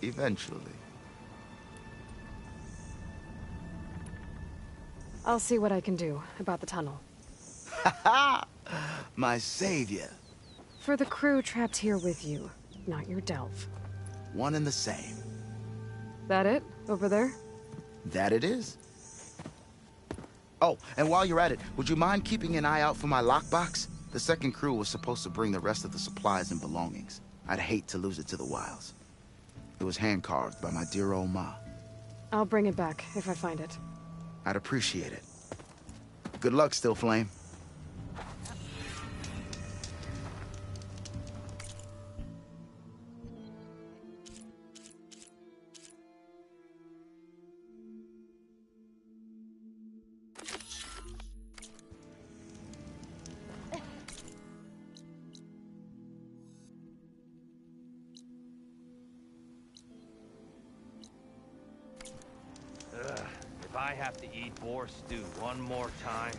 Eventually. I'll see what I can do about the tunnel. My savior. For the crew trapped here with you, not your Delve. One and the same. That it? Over there? That it is. Oh, and while you're at it, would you mind keeping an eye out for my lockbox? The second crew was supposed to bring the rest of the supplies and belongings. I'd hate to lose it to the wilds. It was hand-carved by my dear old ma. I'll bring it back if I find it. I'd appreciate it. Good luck, Still Flame. If I have to eat boar stew one more time...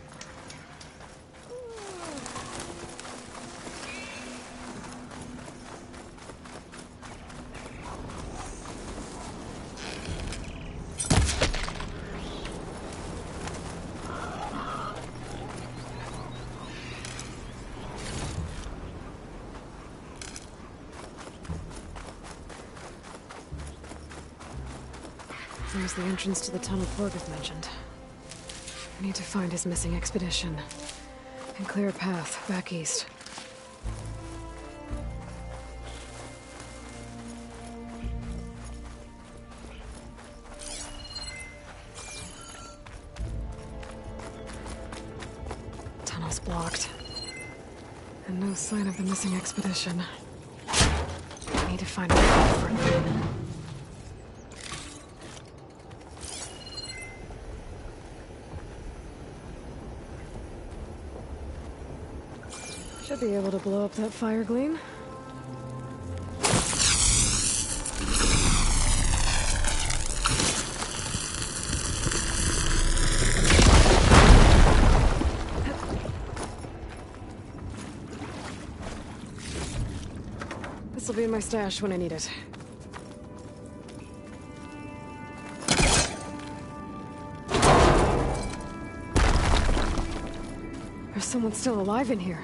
There's the entrance to the tunnel Torgeth mentioned. I need to find his missing expedition and clear a path back east. Tunnel's blocked. And no sign of the missing expedition. I need to find a way further. Should be able to blow up that fire gleam. This'll be in my stash when I need it. There's someone still alive in here.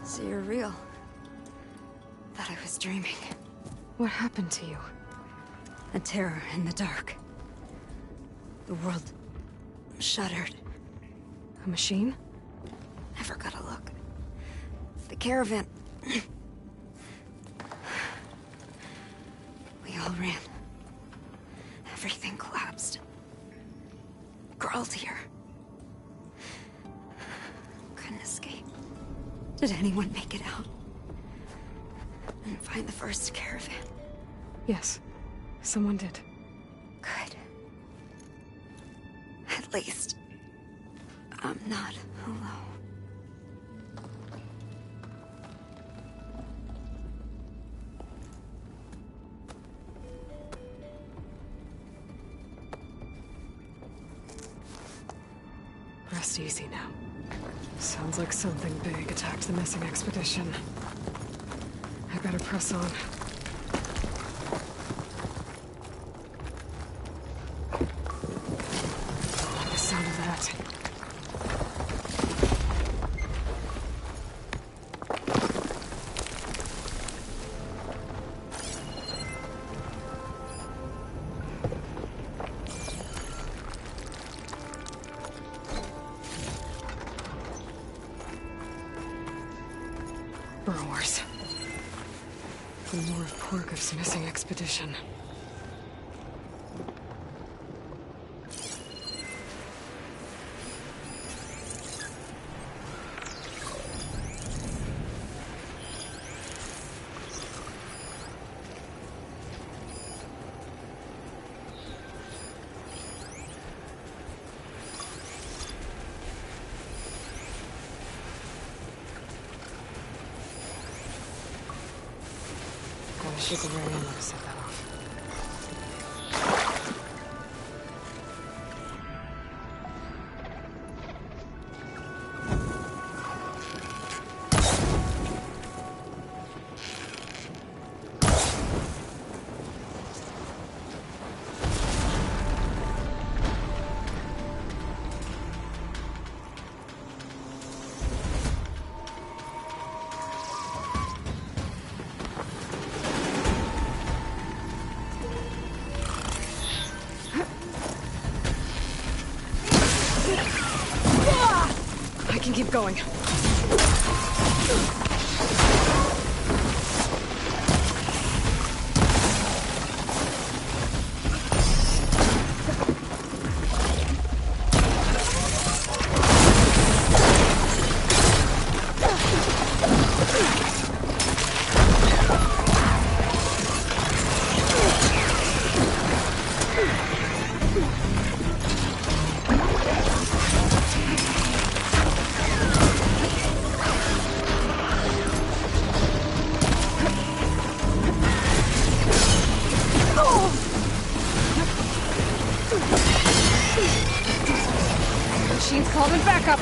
So you're real. Thought I was dreaming. What happened to you? A terror in the dark. The world shuddered. A machine? Never got a look. The caravan. We all ran. Everything collapsed. Crawled here. Couldn't escape. Did anyone make it out? And find the first caravan? Yes, someone did. Good. At least, I'm not alone. Rest easy now. Sounds like something big attacked the missing expedition. I better press on. I like the sound of that. Burrowers. The more of Torgeth's missing expedition. shoot the very ammo to set that off. I can keep going. Machine's calling backup.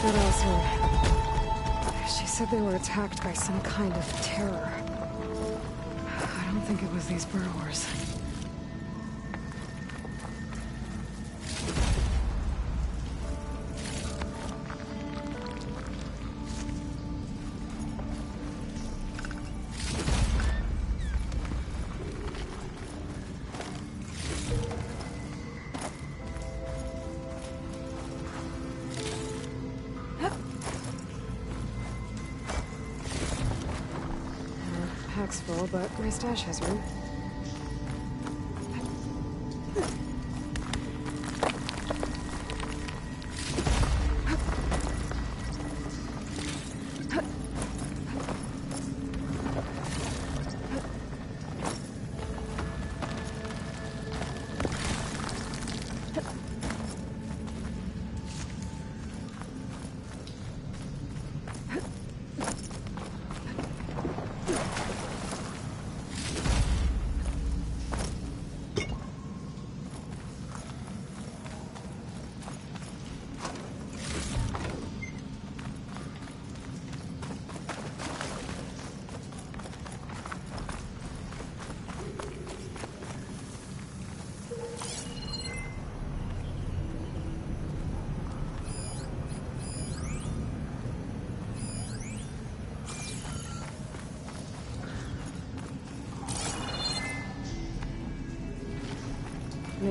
What else were... She said they were attacked by some kind of terror. I don't think it was these burrowers. Pack's full, but my stash has room.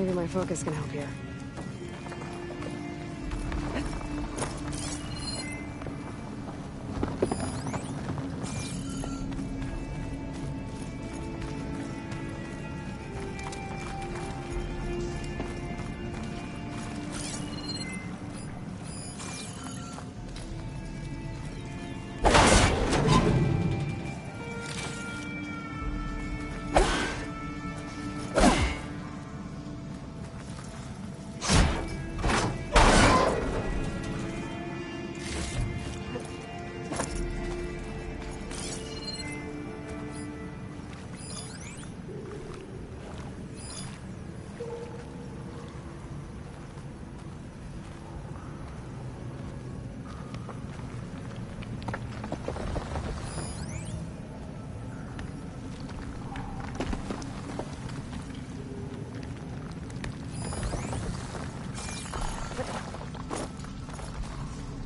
Maybe my focus can help here.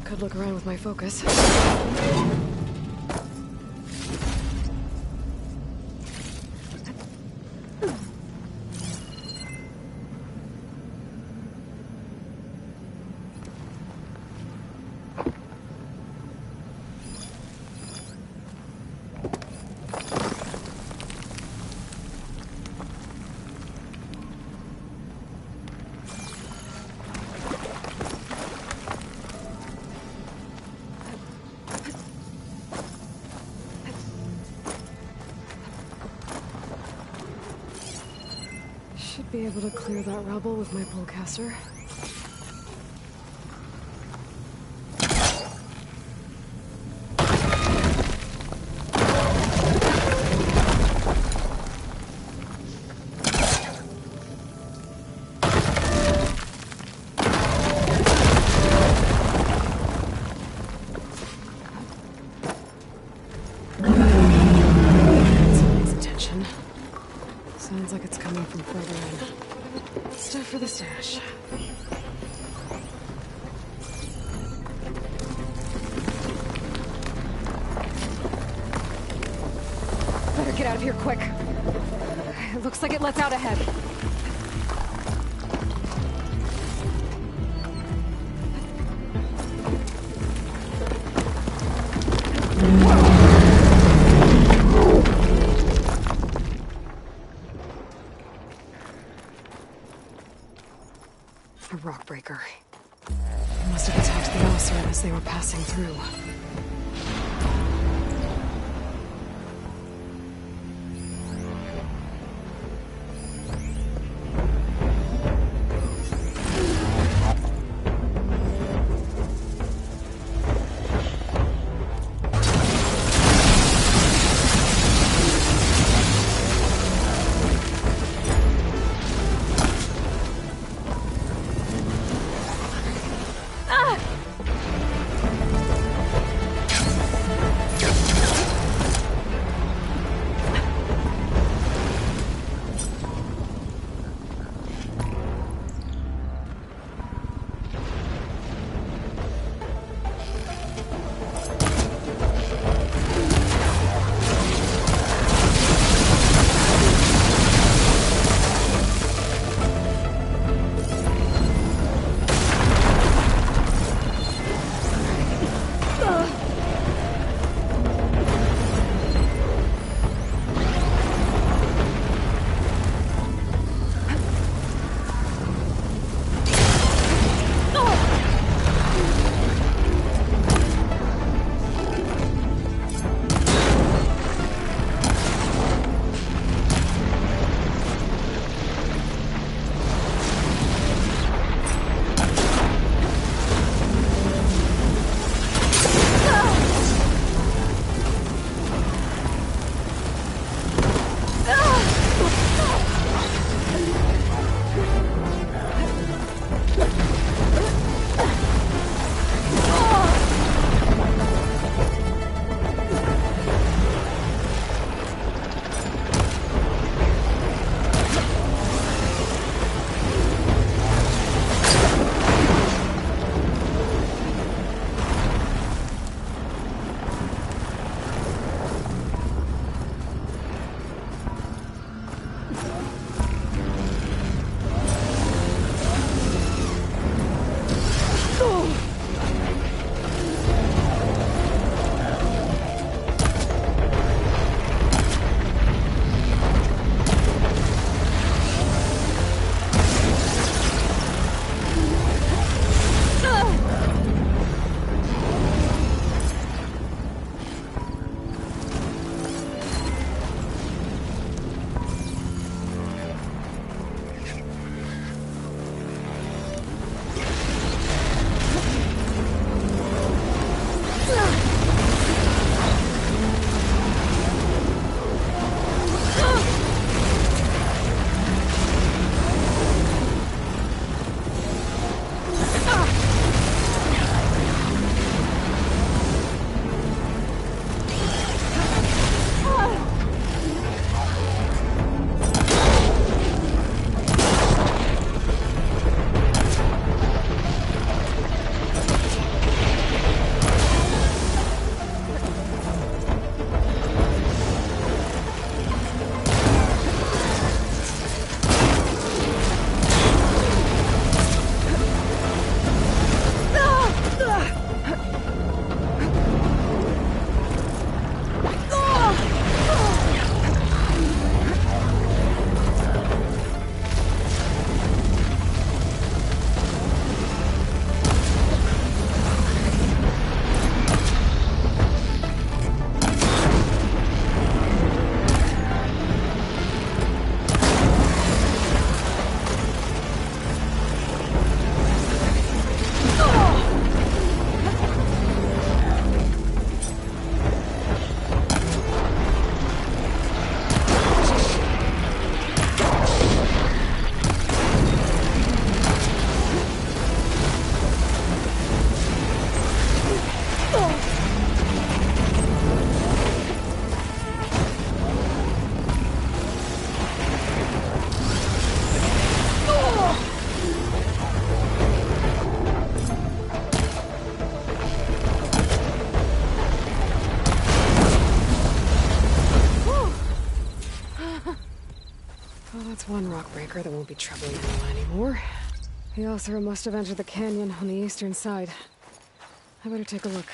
Could look around with my focus. Should be able to clear that rubble with my pullcaster. Sounds like it's coming from further in. Stuff for the stash. Better get out of here quick. It looks like it lets out ahead. A rock breaker. They must have attacked the Oseram as they were passing through. breaker that won't be troubling anyone anymore. The Oseram must have entered the canyon on the eastern side. I better take a look.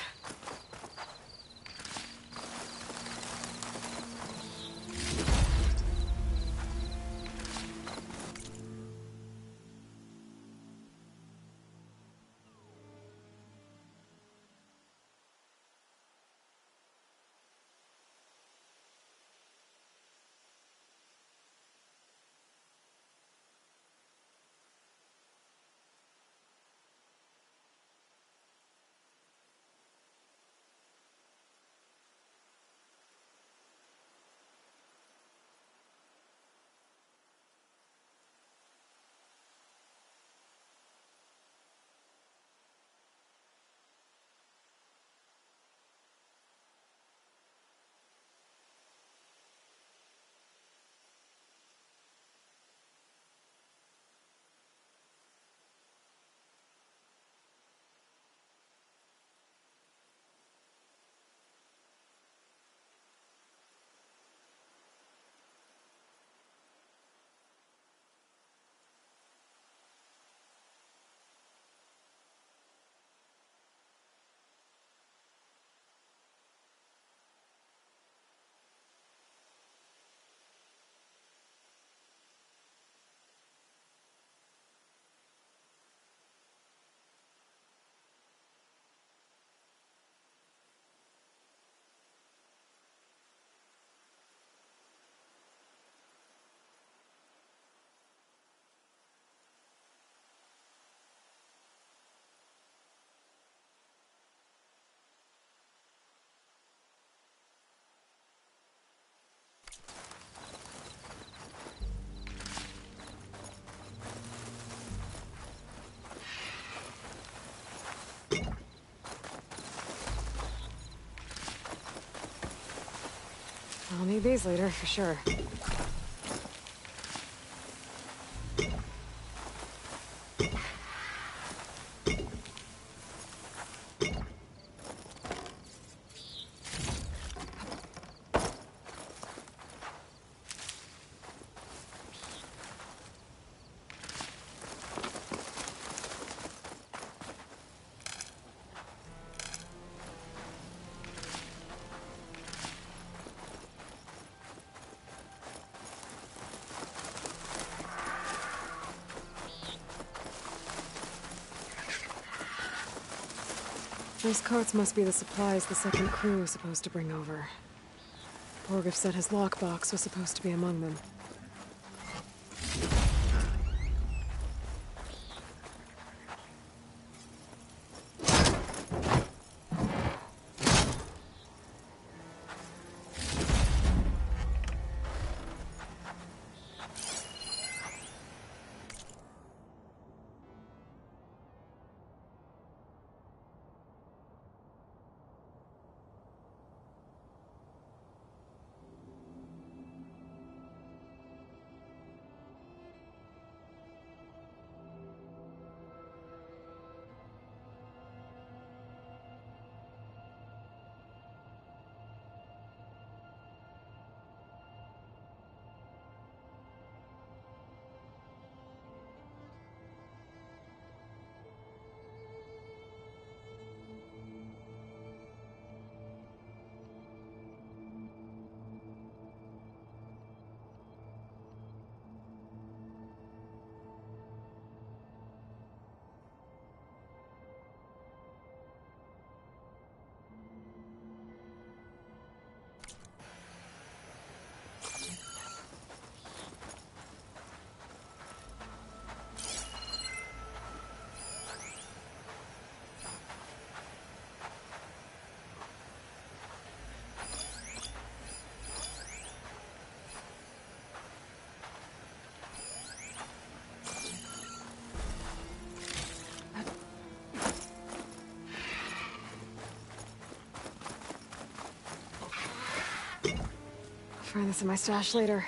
I'll need these later, for sure. Those carts must be the supplies the second crew was supposed to bring over. Borgif said his lockbox was supposed to be among them. Find this in my stash later.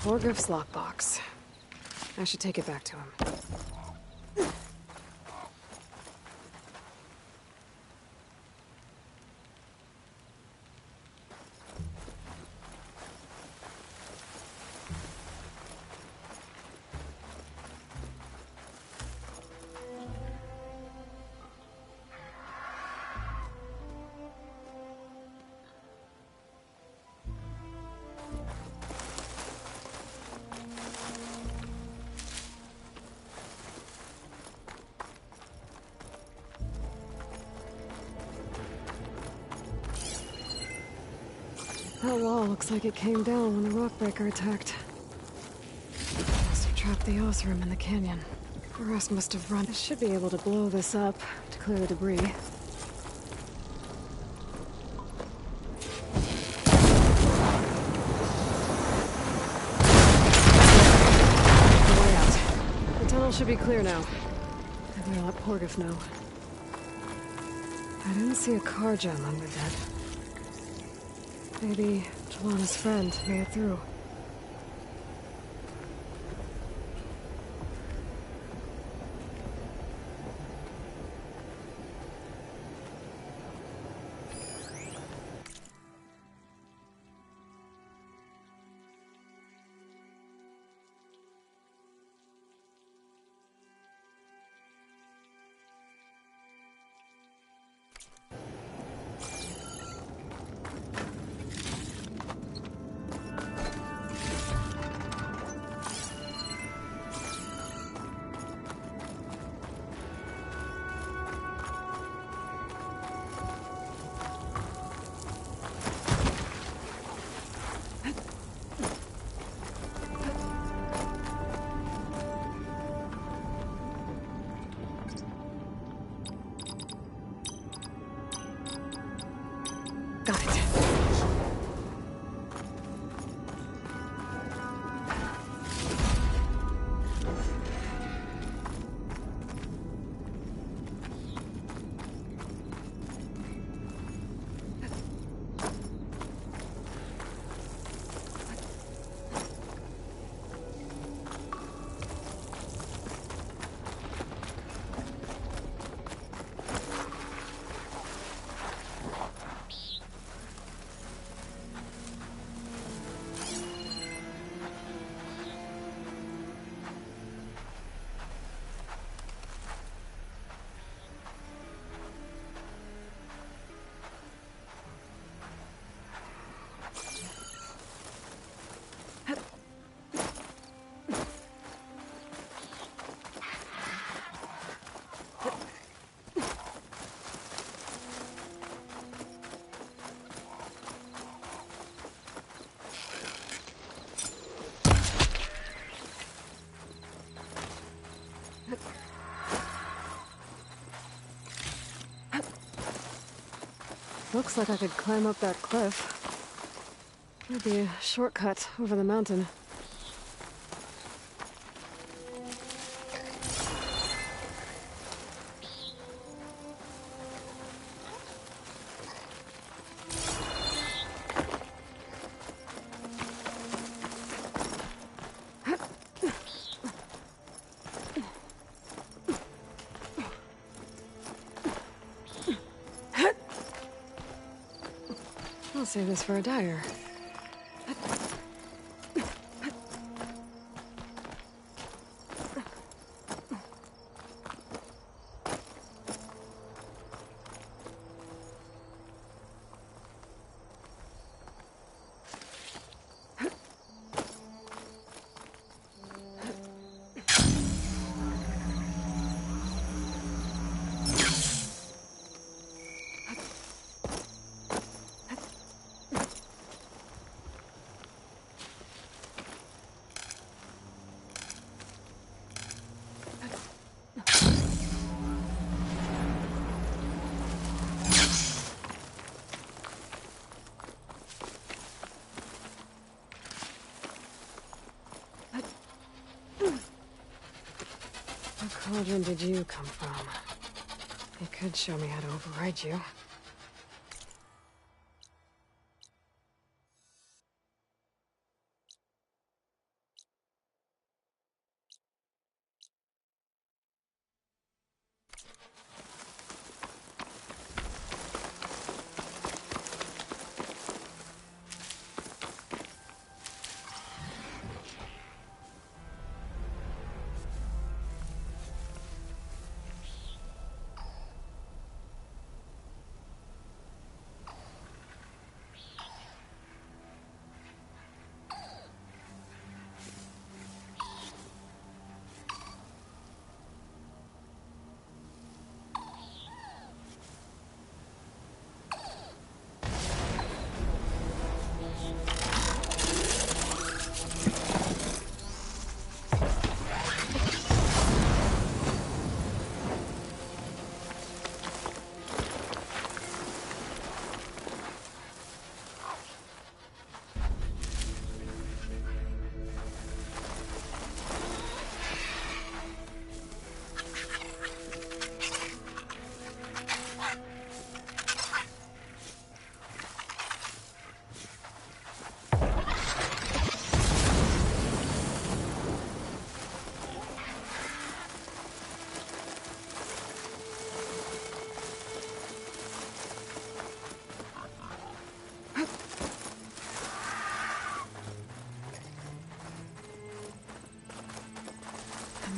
Torgriff's lockbox. I should take it back to him. That wall looks like it came down when the Rockbreaker attacked. Must have trapped the Osram in the canyon. The rest must have run. I should be able to blow this up to clear the debris. The way out. The tunnel should be clear now. I better let Torgriff know. I didn't see a car jam under dead. Maybe Jelana's friend made it through. Got it. Looks like I could climb up that cliff. There'd be a shortcut over the mountain. I'll save this for a dyer. What cauldron did you come from? You could show me how to override you.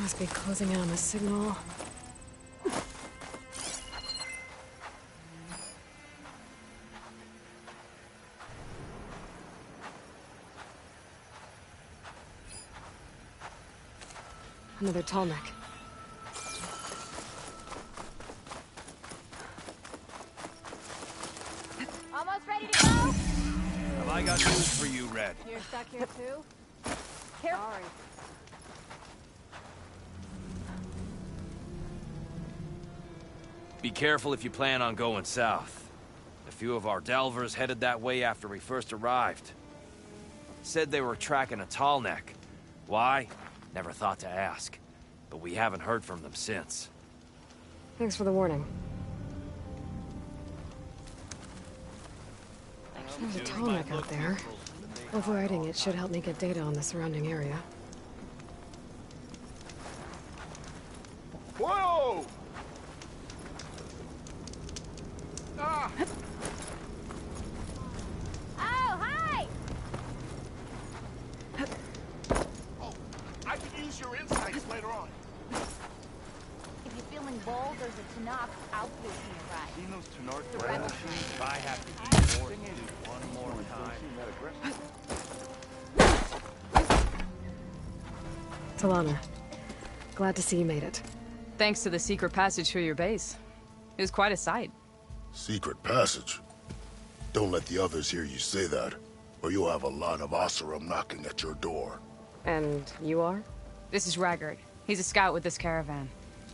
Must be closing in on the signal. Another tall neck. Almost ready to go? Have I got news for you, Red? You're stuck here too? Sorry. Be careful if you plan on going south. A few of our delvers headed that way after we first arrived. Said they were tracking a tall neck. Why? Never thought to ask. But we haven't heard from them since. Thanks for the warning. There's a tall neck out there. Overriding it should help me get data on the surrounding area. Whoa! Ah! Oh, hi! Oh, I could use your insights later on. If you're feeling bold, there's a Tanakh outfit nearby. Seen those Tunark The rebel machines? If I have to eat more soup one more time. Talana, glad to see you made it. Thanks to the secret passage through your base. It was quite a sight. Secret passage? Don't let the others hear you say that, or you'll have a lot of Oseram knocking at your door. And you are? This is Raggard. He's a scout with this caravan.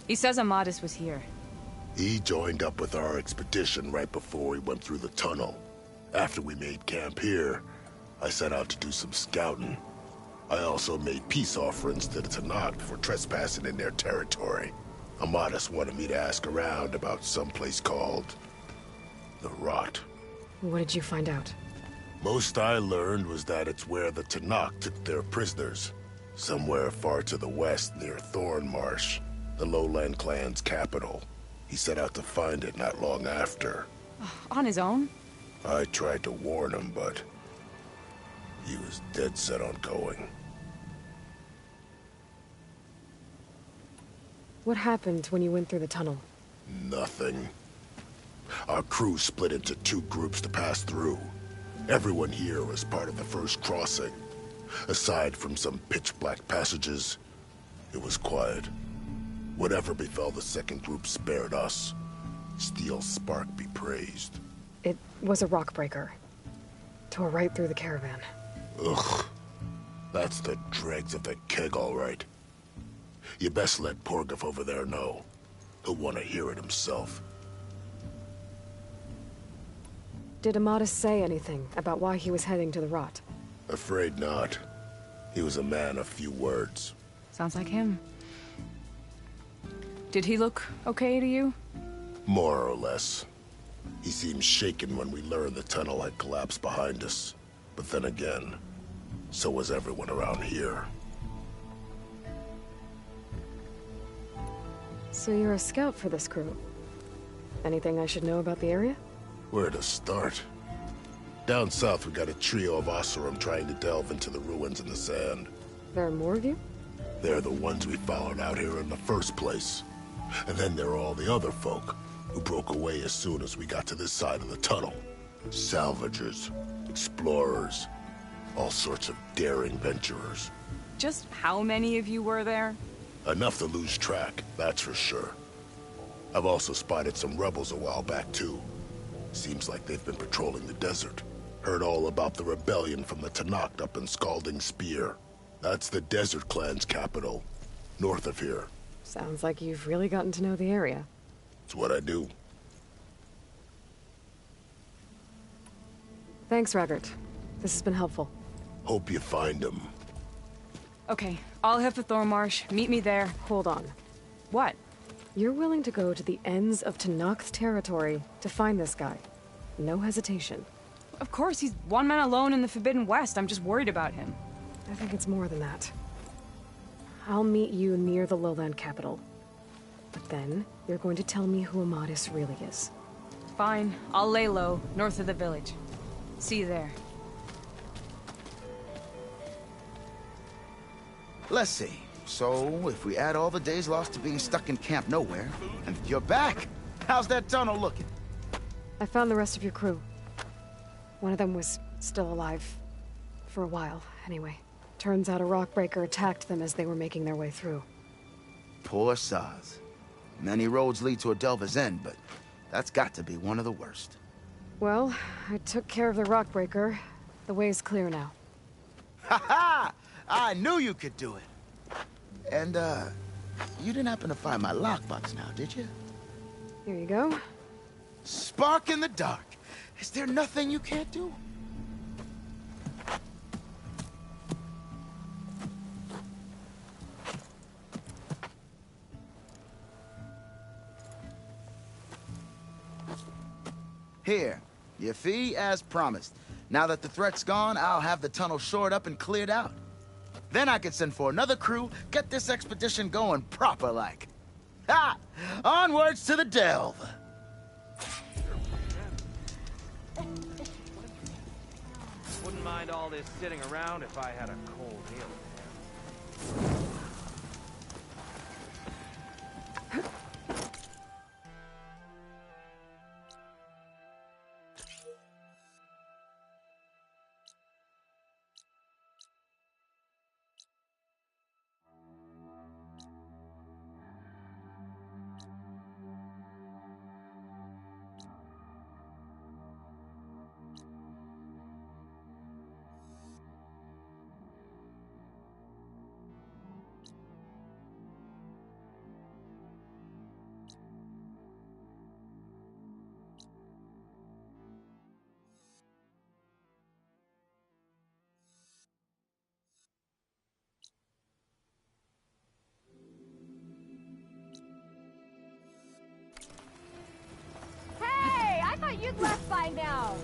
He says Amadis was here. He joined up with our expedition right before we went through the tunnel. After we made camp here, I set out to do some scouting. I also made peace offerings to the Tanakh for trespassing in their territory. Amadis wanted me to ask around about someplace called the Rot. What did you find out? Most I learned was that it's where the Tanakh took their prisoners. Somewhere far to the west near Thornmarsh, the Lowland clan's capital. He set out to find it not long after. On his own? I tried to warn him, but he was dead set on going. What happened when you went through the tunnel? Nothing. Our crew split into two groups to pass through. Everyone here was part of the first crossing. Aside from some pitch-black passages, it was quiet. Whatever befell the second group spared us. Steel Spark be praised. It was a rock breaker. Tore right through the caravan. Ugh. That's the dregs of the keg, all right. You best let Porgif over there know. He'll want to hear it himself. Did Amadis say anything about why he was heading to the Rot? Afraid not. He was a man of few words. Sounds like him. Did he look okay to you? More or less. He seemed shaken when we learned the tunnel had collapsed behind us. But then again, so was everyone around here. So you're a scout for this crew. Anything I should know about the area? Where to start? Down south, we got a trio of Oseram trying to delve into the ruins in the sand. There are more of you? They're the ones we followed out here in the first place. And then there are all the other folk, who broke away as soon as we got to this side of the tunnel. Salvagers, explorers, all sorts of daring venturers. Just how many of you were there? Enough to lose track, that's for sure. I've also spotted some rebels a while back, too. Seems like they've been patrolling the desert. Heard all about the rebellion from the Tanakh up in Scalding Spear. That's the Desert Clan's capital, north of here. Sounds like you've really gotten to know the area. It's what I do. Thanks, Raggart. This has been helpful. Hope you find him. Okay, I'll head for Thornmarsh. Meet me there. Hold on. What? You're willing to go to the ends of Tanakh's territory to find this guy. No hesitation. Of course, he's one man alone in the Forbidden West. I'm just worried about him. I think it's more than that. I'll meet you near the lowland capital. But then, you're going to tell me who Amadis really is. Fine. I'll lay low, north of the village. See you there. Let's see. So, if we add all the days lost to being stuck in Camp Nowhere, and you're back, how's that tunnel looking? I found the rest of your crew. One of them was still alive. For a while, anyway. Turns out a rockbreaker attacked them as they were making their way through. Poor Saz. Many roads lead to a Delver's End, but that's got to be one of the worst. Well, I took care of the rockbreaker. The way's clear now. Ha ha! I knew you could do it! And, you didn't happen to find my lockbox now, did you? Here you go. Spark in the dark. Is there nothing you can't do? Here, your fee as promised. Now that the threat's gone, I'll have the tunnel shored up and cleared out. Then I can send for another crew, get this expedition going proper-like. Ha! Onwards to the Delve! Wouldn't mind all this sitting around if I had a cold meal. I thought you'd left by now.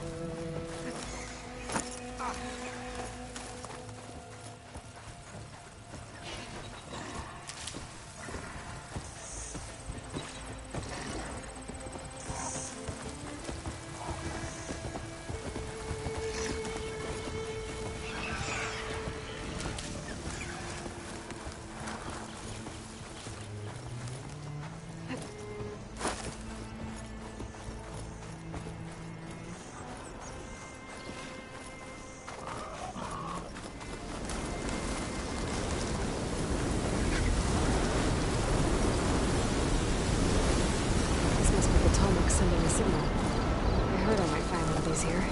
Sending a signal. I heard I might find one of these here.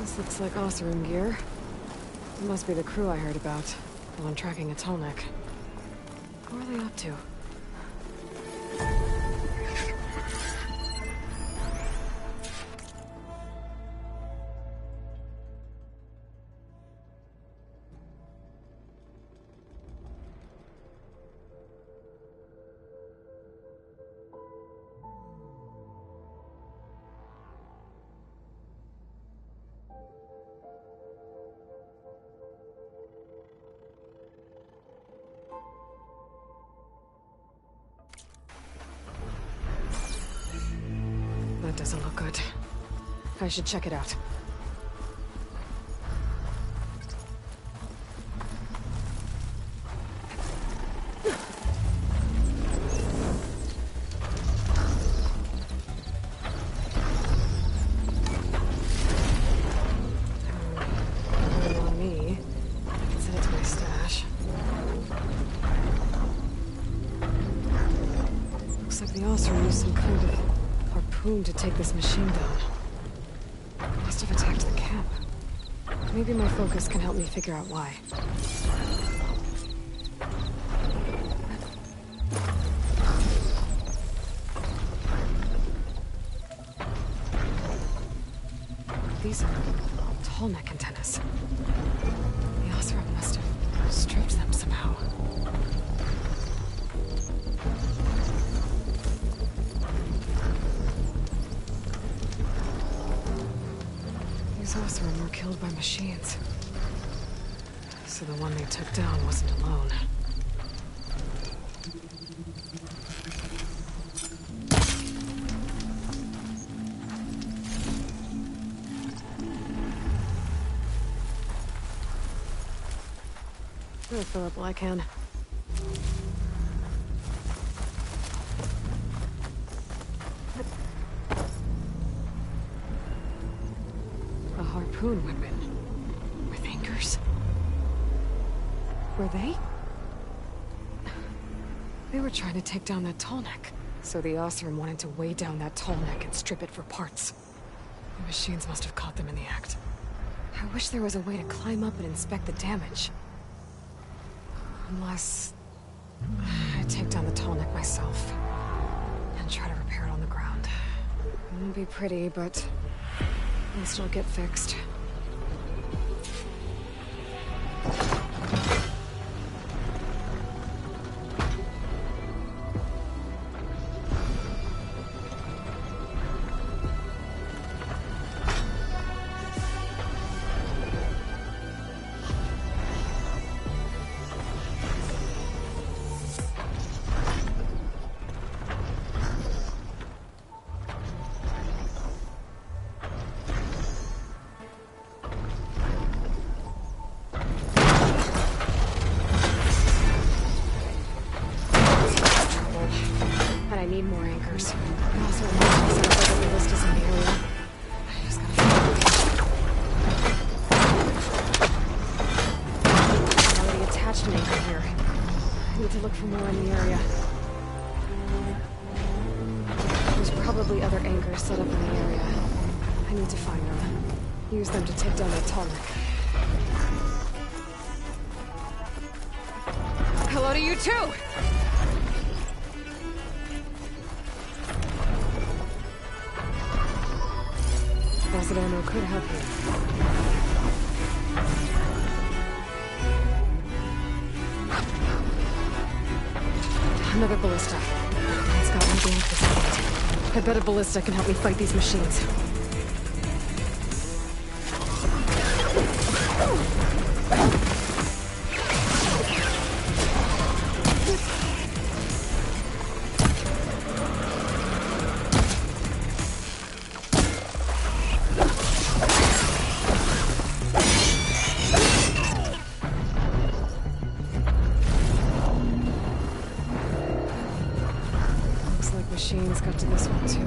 This looks like Oseram gear. It must be the crew I heard about while I'm tracking a Tallneck. What are they up to? That doesn't look good. I should check it out. On me. I can send it to my stash. Looks like the Oseram used some kind of harpoon to take this machine down. Must have attacked the camp. Maybe my focus can help me figure out why. These are Tallneck antennas. The Oseram must have stripped them somehow. These Oseram were killed by machines. So the one they took down wasn't alone. I'll fill up while I can. A harpoon weapon. With anchors. Were they? They were trying to take down that tall neck. So the Oseram wanted to weigh down that tall neck and strip it for parts. The machines must have caught them in the act. I wish there was a way to climb up and inspect the damage. Unless... I take down the tall neck myself. And try to repair it on the ground. It won't be pretty, but... it'll still get fixed. But I need more anchors. I also want to set up other ballistas in the area. I just gotta I'm already attached an anchor here. I need to look for more in the area. There's probably other anchors set up in the area. I need to find them. Use them to take down that tall neck. Hello to you too! Positano could help you. Another ballista. It's got one damn pistol. I bet a ballista can help me fight these machines. Machines got to this one too.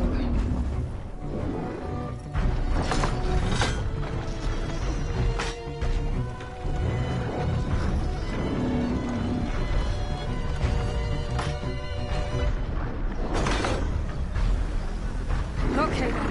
Okay then.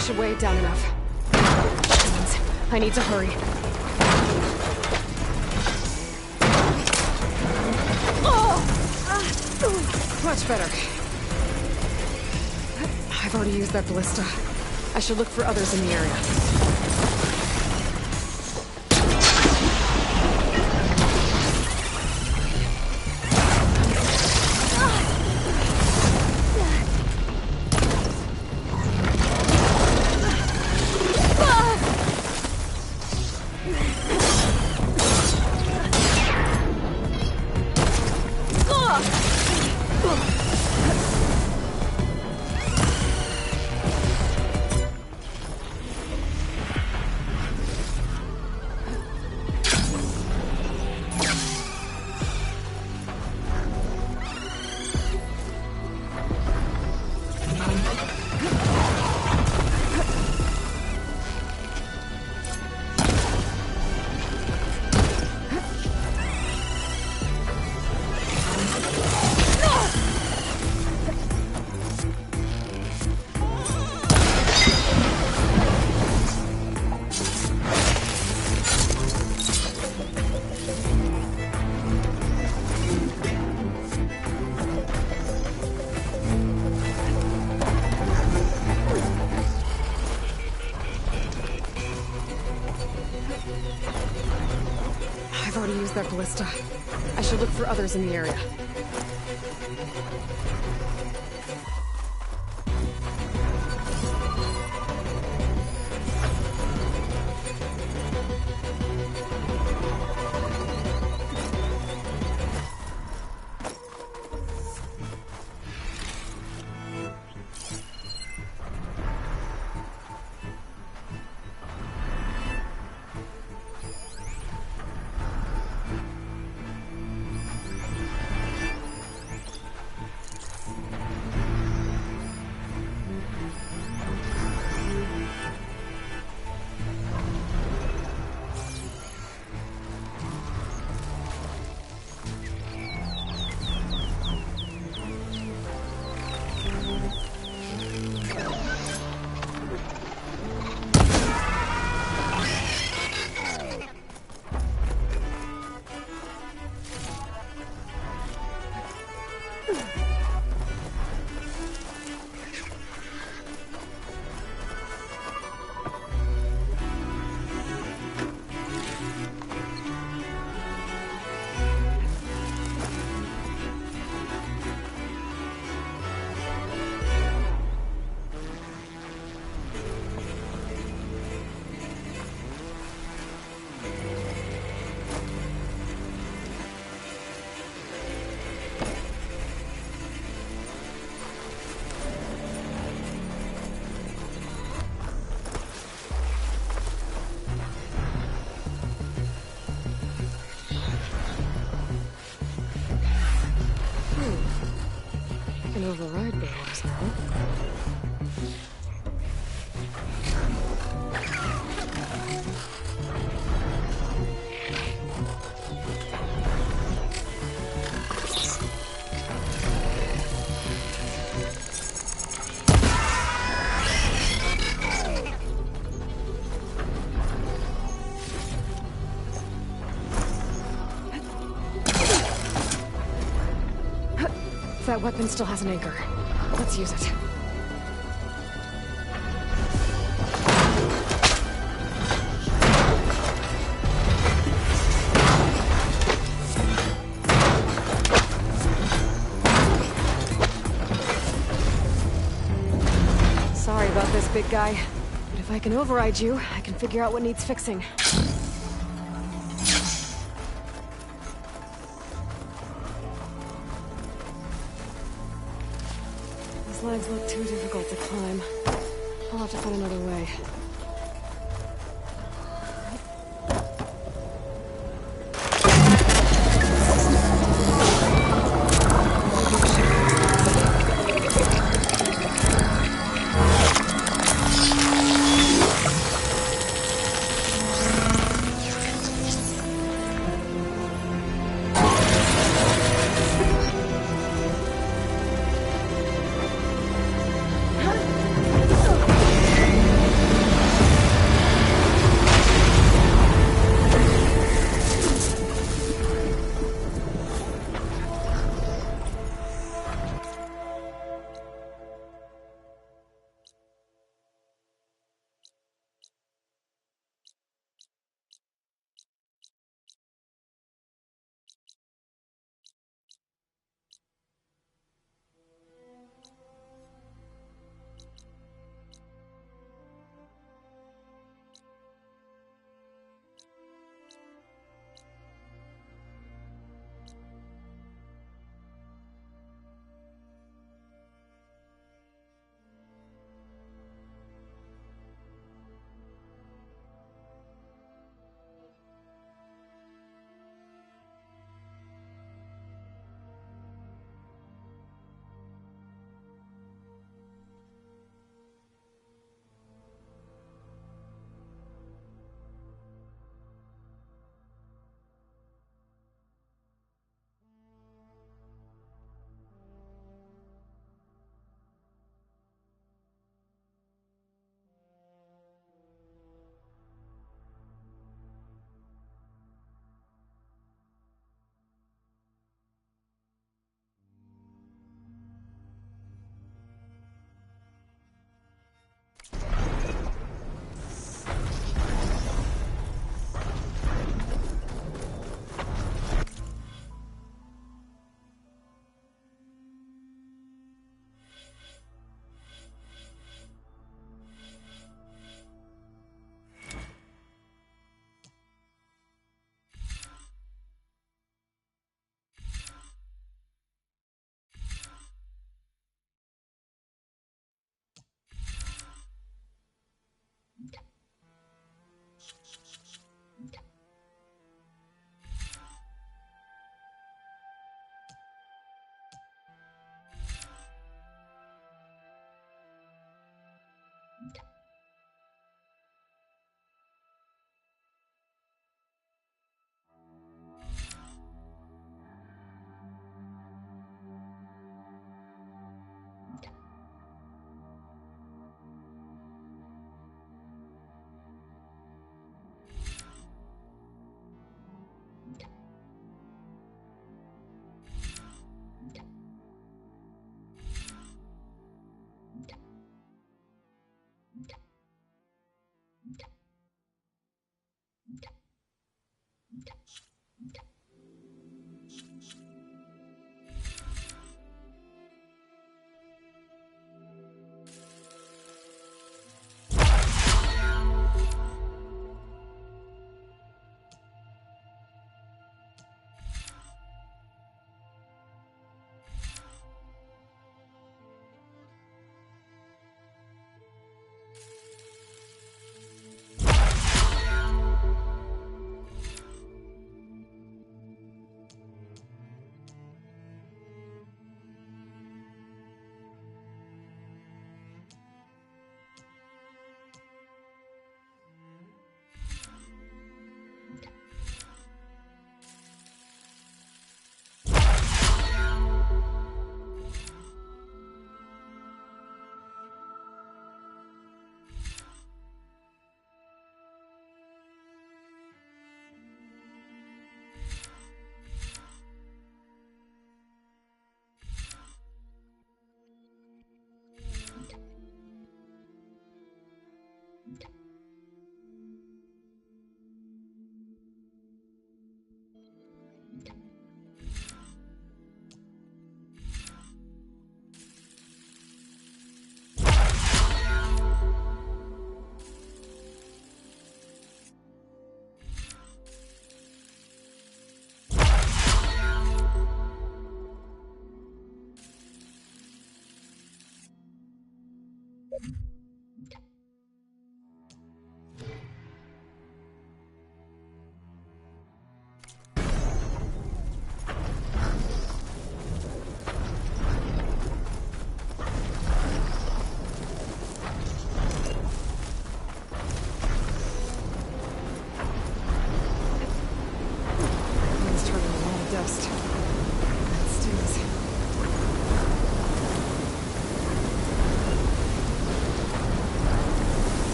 should weigh it down enough. I need to hurry. Much better. I've already used that ballista. I should look for others in the area. I've already used that ballista. I should look for others in the area. Override barrels now. That weapon still has an anchor. Let's use it. Sorry about this, big guy. But if I can override you, I can figure out what needs fixing. These legs look too difficult to climb. I'll have to find another way.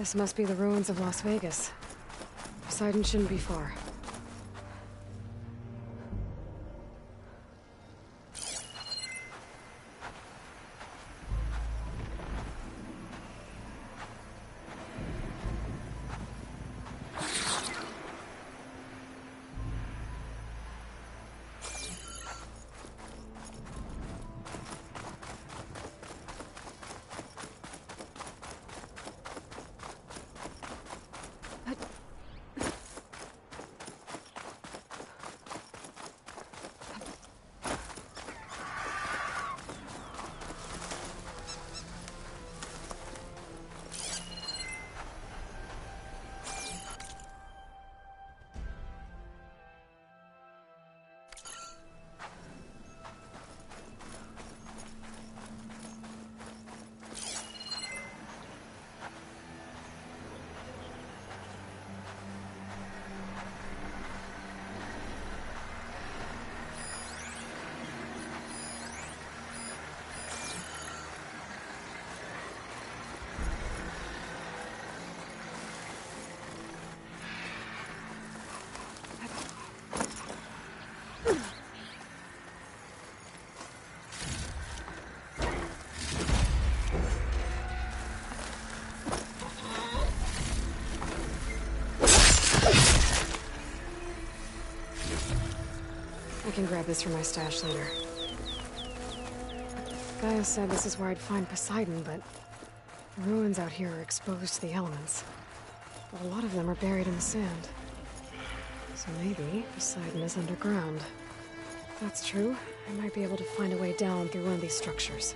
This must be the ruins of Las Vegas. Poseidon shouldn't be far. I can grab this from my stash later. Gaia said this is where I'd find Poseidon, but the ruins out here are exposed to the elements. A lot of them are buried in the sand. So maybe Poseidon is underground. If that's true, I might be able to find a way down through one of these structures.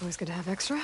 Always good to have extra.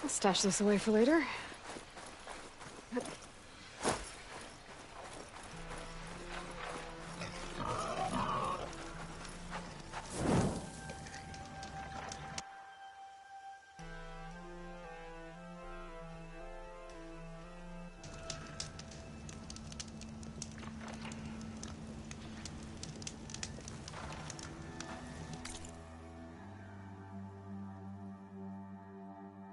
I'll stash this away for later.